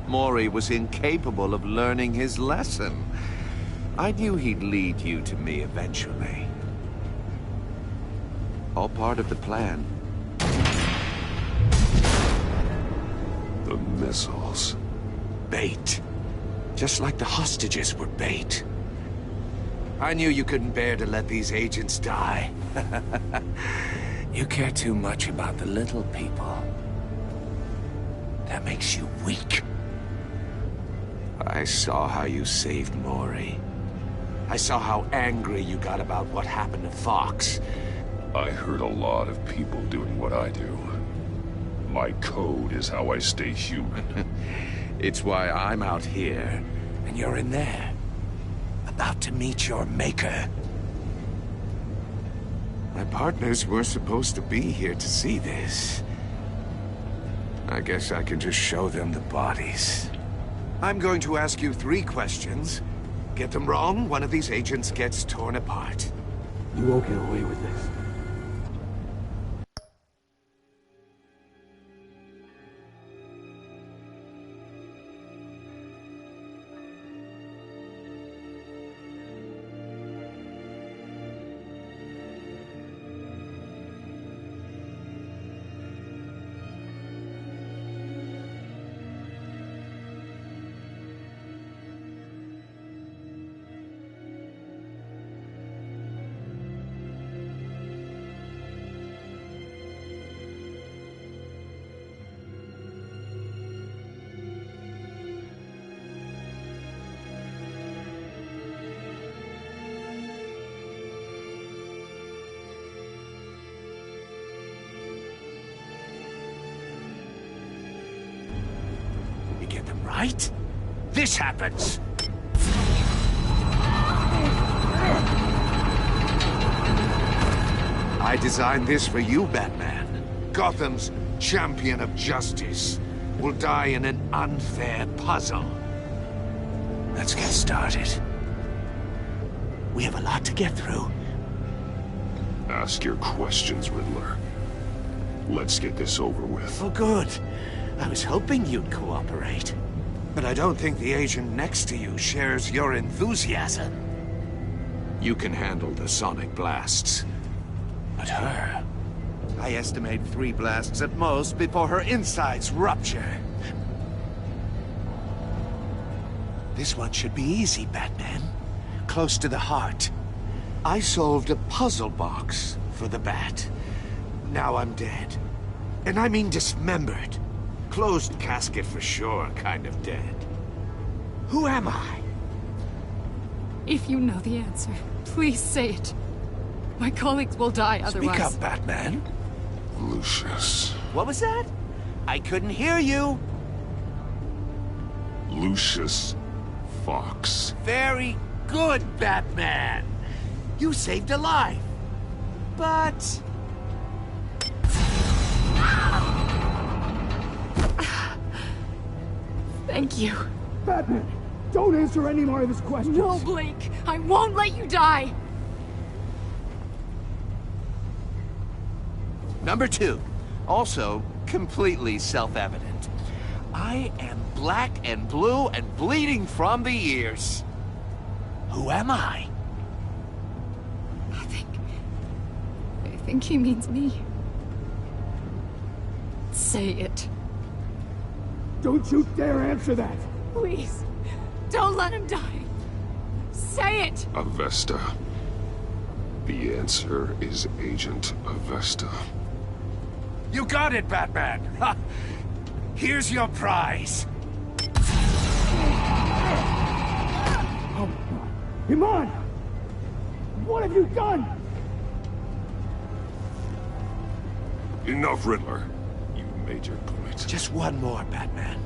Mori was incapable of learning his lesson. I knew he'd lead you to me eventually. All part of the plan. The missiles. Bait. Just like the hostages were bait. I knew you couldn't bear to let these agents die. You care too much about the little people. That makes you weak. I saw how you saved Mori. I saw how angry you got about what happened to Fox. I heard a lot of people doing what I do. My code is how I stay human. It's why I'm out here, and you're in there. About to meet your maker. My partners were supposed to be here to see this. I guess I can just show them the bodies. I'm going to ask you 3 questions. Get them wrong, one of these agents gets torn apart. You won't get away with this. Get them right? This happens! I designed this for you, Batman. Gotham's champion of justice will die in an unfair puzzle. Let's get started. We have a lot to get through. Ask your questions, Riddler. Let's get this over with. Oh, good. I was hoping you'd cooperate. But I don't think the agent next to you shares your enthusiasm. You can handle the sonic blasts. But her... I estimate 3 blasts at most before her insides rupture. This one should be easy, Batman. Close to the heart. I solved a puzzle box for the Bat. Now I'm dead. And I mean dismembered. Closed casket for sure, kind of dead. Who am I? If you know the answer, please say it. My colleagues will die otherwise. Speak up, Batman. Lucius. What was that? I couldn't hear you. Lucius Fox. Very good, Batman. You saved a life. But... Thank you. Batman, don't answer any more of his questions. No, Blake. I won't let you die. Number 2. Also, completely self-evident. I am black and blue and bleeding from the ears. Who am I? I think he means me. Say it. Don't you dare answer that! Please, don't let him die. Say it! Avesta. The answer is Agent Avesta. You got it, Batman! Ha. Here's your prize. Oh, Iman! What have you done? Enough, Riddler. You made your point. Just one more, Batman.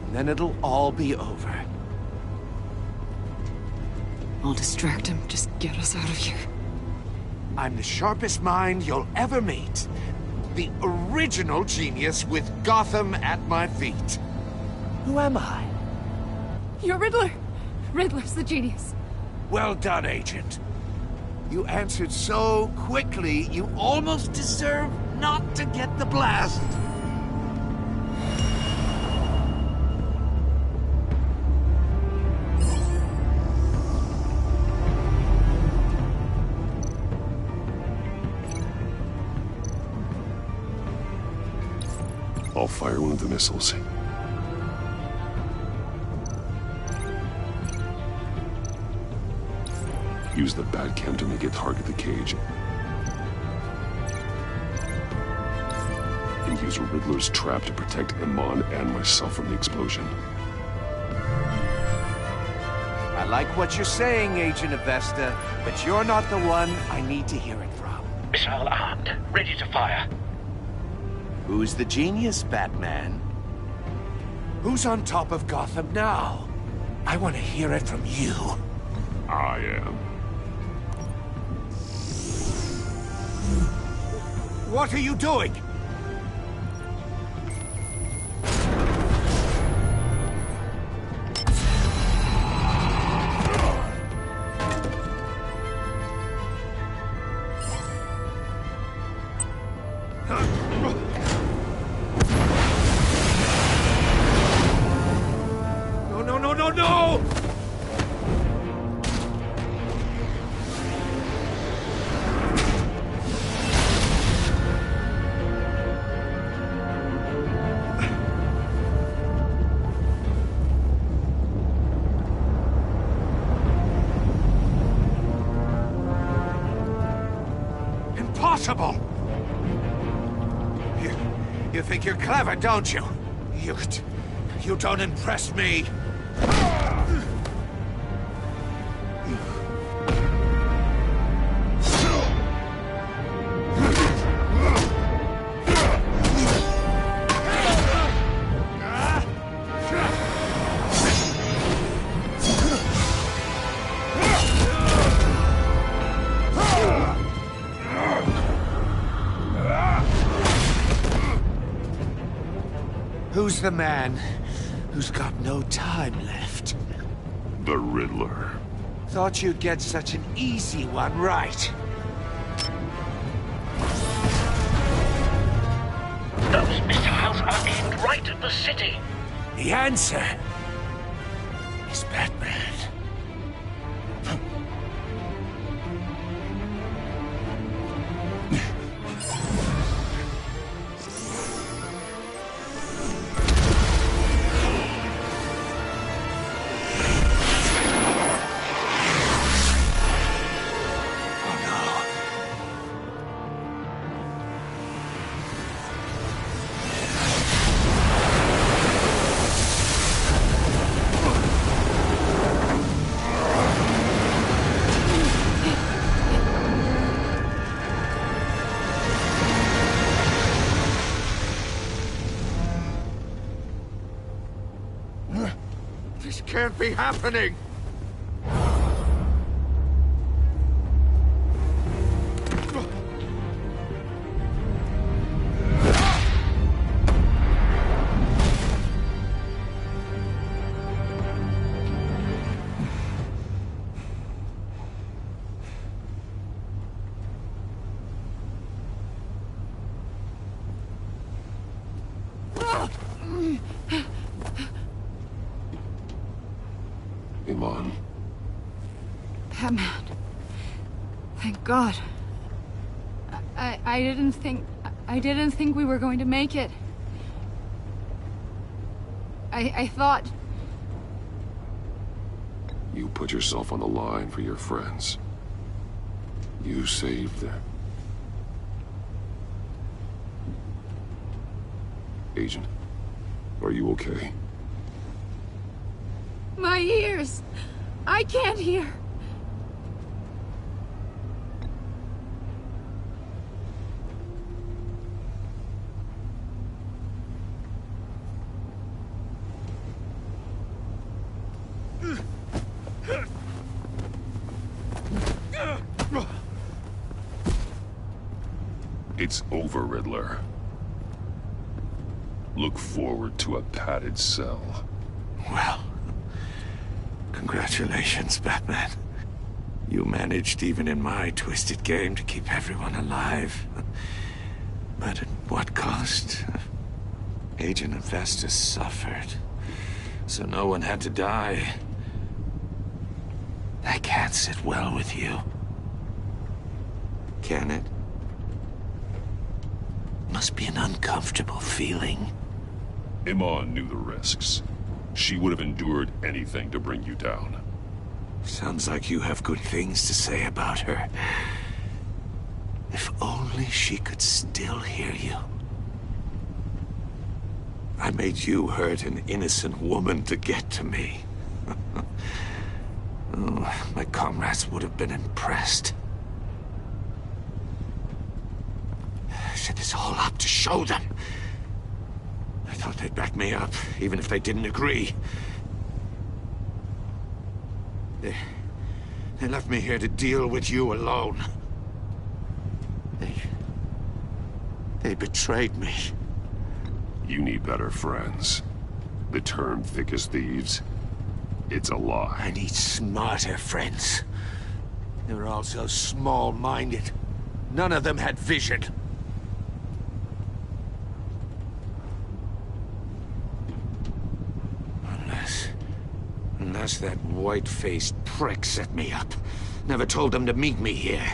And then it'll all be over. I'll distract him. Just get us out of here. I'm the sharpest mind you'll ever meet. The original genius with Gotham at my feet. Who am I? You're Riddler. Riddler's the genius. Well done, Agent. You answered so quickly, you almost deserve not to get the blast. I'll fire one of the missiles. Use the Batcam to make it target the cage. And use Riddler's trap to protect Iman and myself from the explosion. I like what you're saying, Agent Avesta, but you're not the one I need to hear it from. Missile armed, ready to fire. Who's the genius, Batman? Who's on top of Gotham now? I want to hear it from you. I am. What are you doing? No! Impossible! You think you're clever, don't you? You don't impress me. Who's the man who's got no time left? The Riddler. Thought you'd get such an easy one right. city. The answer is Batman. This can't be happening! Iman. Batman. Thank God. I didn't think we were going to make it. I thought... You put yourself on the line for your friends. You saved them. Agent, are you okay? My ears! I can't hear! It's over, Riddler. Look forward to a padded cell. Well, congratulations, Batman. You managed, even in my twisted game, to keep everyone alive. But at what cost? Agent Infestus suffered, so no one had to die. That can't sit well with you. Can it? Must be an uncomfortable feeling. Iman knew the risks. She would have endured anything to bring you down. Sounds like you have good things to say about her. If only she could still hear you. I made you hurt an innocent woman to get to me. Oh, my comrades would have been impressed. I set this all up to show them. I thought they'd back me up, even if they didn't agree. They left me here to deal with you alone. They betrayed me. You need better friends. The term thick as thieves, it's a lie. I need smarter friends. They were all so small-minded. None of them had vision. Unless that white-faced prick set me up. Never told them to meet me here.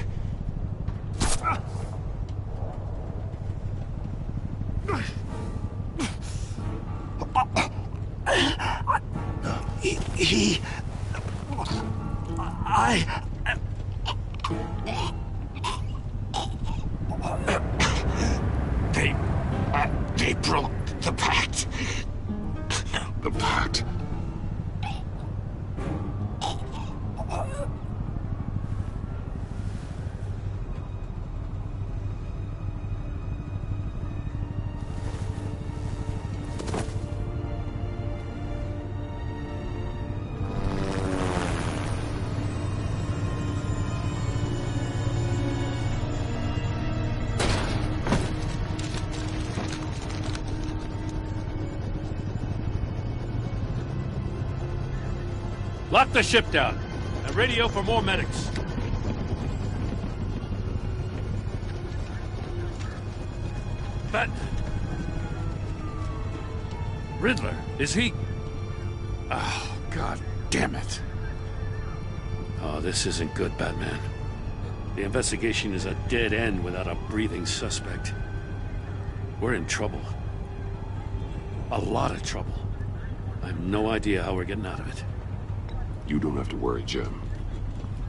They broke the pact. The pact? Lock the ship down and radio for more medics. Riddler, is he... Oh, God damn it. Oh, this isn't good, Batman. The investigation is a dead end without a breathing suspect. We're in trouble. A lot of trouble. I have no idea how we're getting out of it. You don't have to worry, Jim.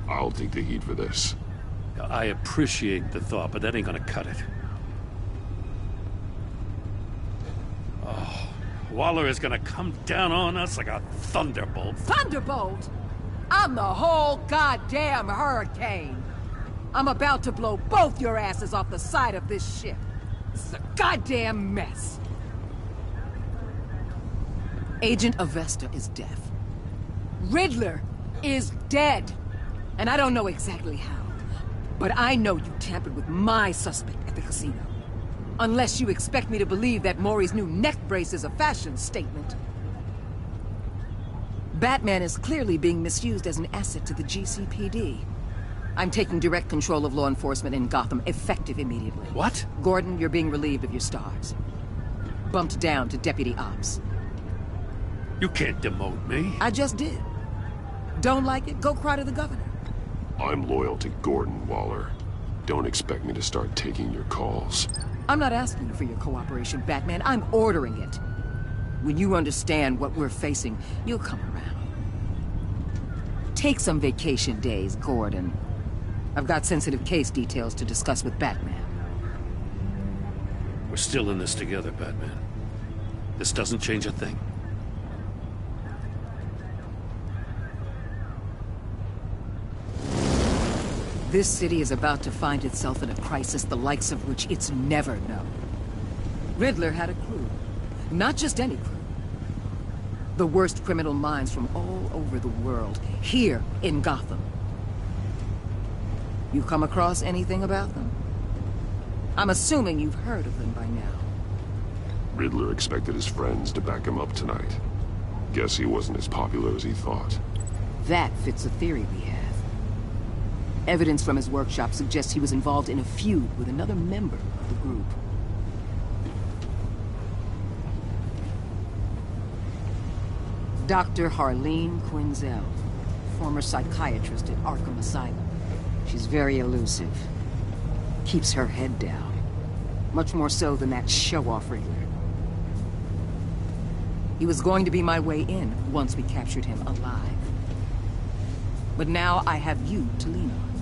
I'll take the heat for this. I appreciate the thought, but that ain't gonna cut it. Oh, Waller is gonna come down on us like a thunderbolt. Thunderbolt? I'm the whole goddamn hurricane. I'm about to blow both your asses off the side of this ship. This is a goddamn mess. Agent Avesta is deaf. Riddler is dead. And I don't know exactly how. But I know you tampered with my suspect at the casino. Unless you expect me to believe that Maury's new neck brace is a fashion statement. Batman is clearly being misused as an asset to the GCPD. I'm taking direct control of law enforcement in Gotham, effective immediately. What? Gordon, you're being relieved of your stars. Bumped down to Deputy Ops. You can't demote me. I just did. Don't like it? Go cry to the governor. I'm loyal to Gordon, Waller. Don't expect me to start taking your calls. I'm not asking you for your cooperation, Batman. I'm ordering it. When you understand what we're facing, you'll come around. Take some vacation days, Gordon. I've got sensitive case details to discuss with Batman. We're still in this together, Batman. This doesn't change a thing. This city is about to find itself in a crisis the likes of which it's never known. Riddler had a crew. Not just any crew. The worst criminal minds from all over the world, here in Gotham. You come across anything about them? I'm assuming you've heard of them by now. Riddler expected his friends to back him up tonight. Guess he wasn't as popular as he thought. That fits a theory we have. Evidence from his workshop suggests he was involved in a feud with another member of the group. Dr. Harleen Quinzel, former psychiatrist at Arkham Asylum. She's very elusive. Keeps her head down. Much more so than that show-off Riddler. He was going to be my way in once we captured him alive. But now I have you to lean on.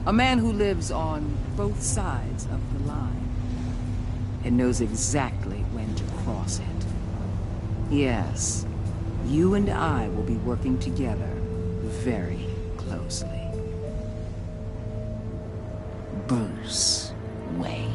A man who lives on both sides of the line. And knows exactly when to cross it. Yes, you and I will be working together very closely. Bruce Wayne.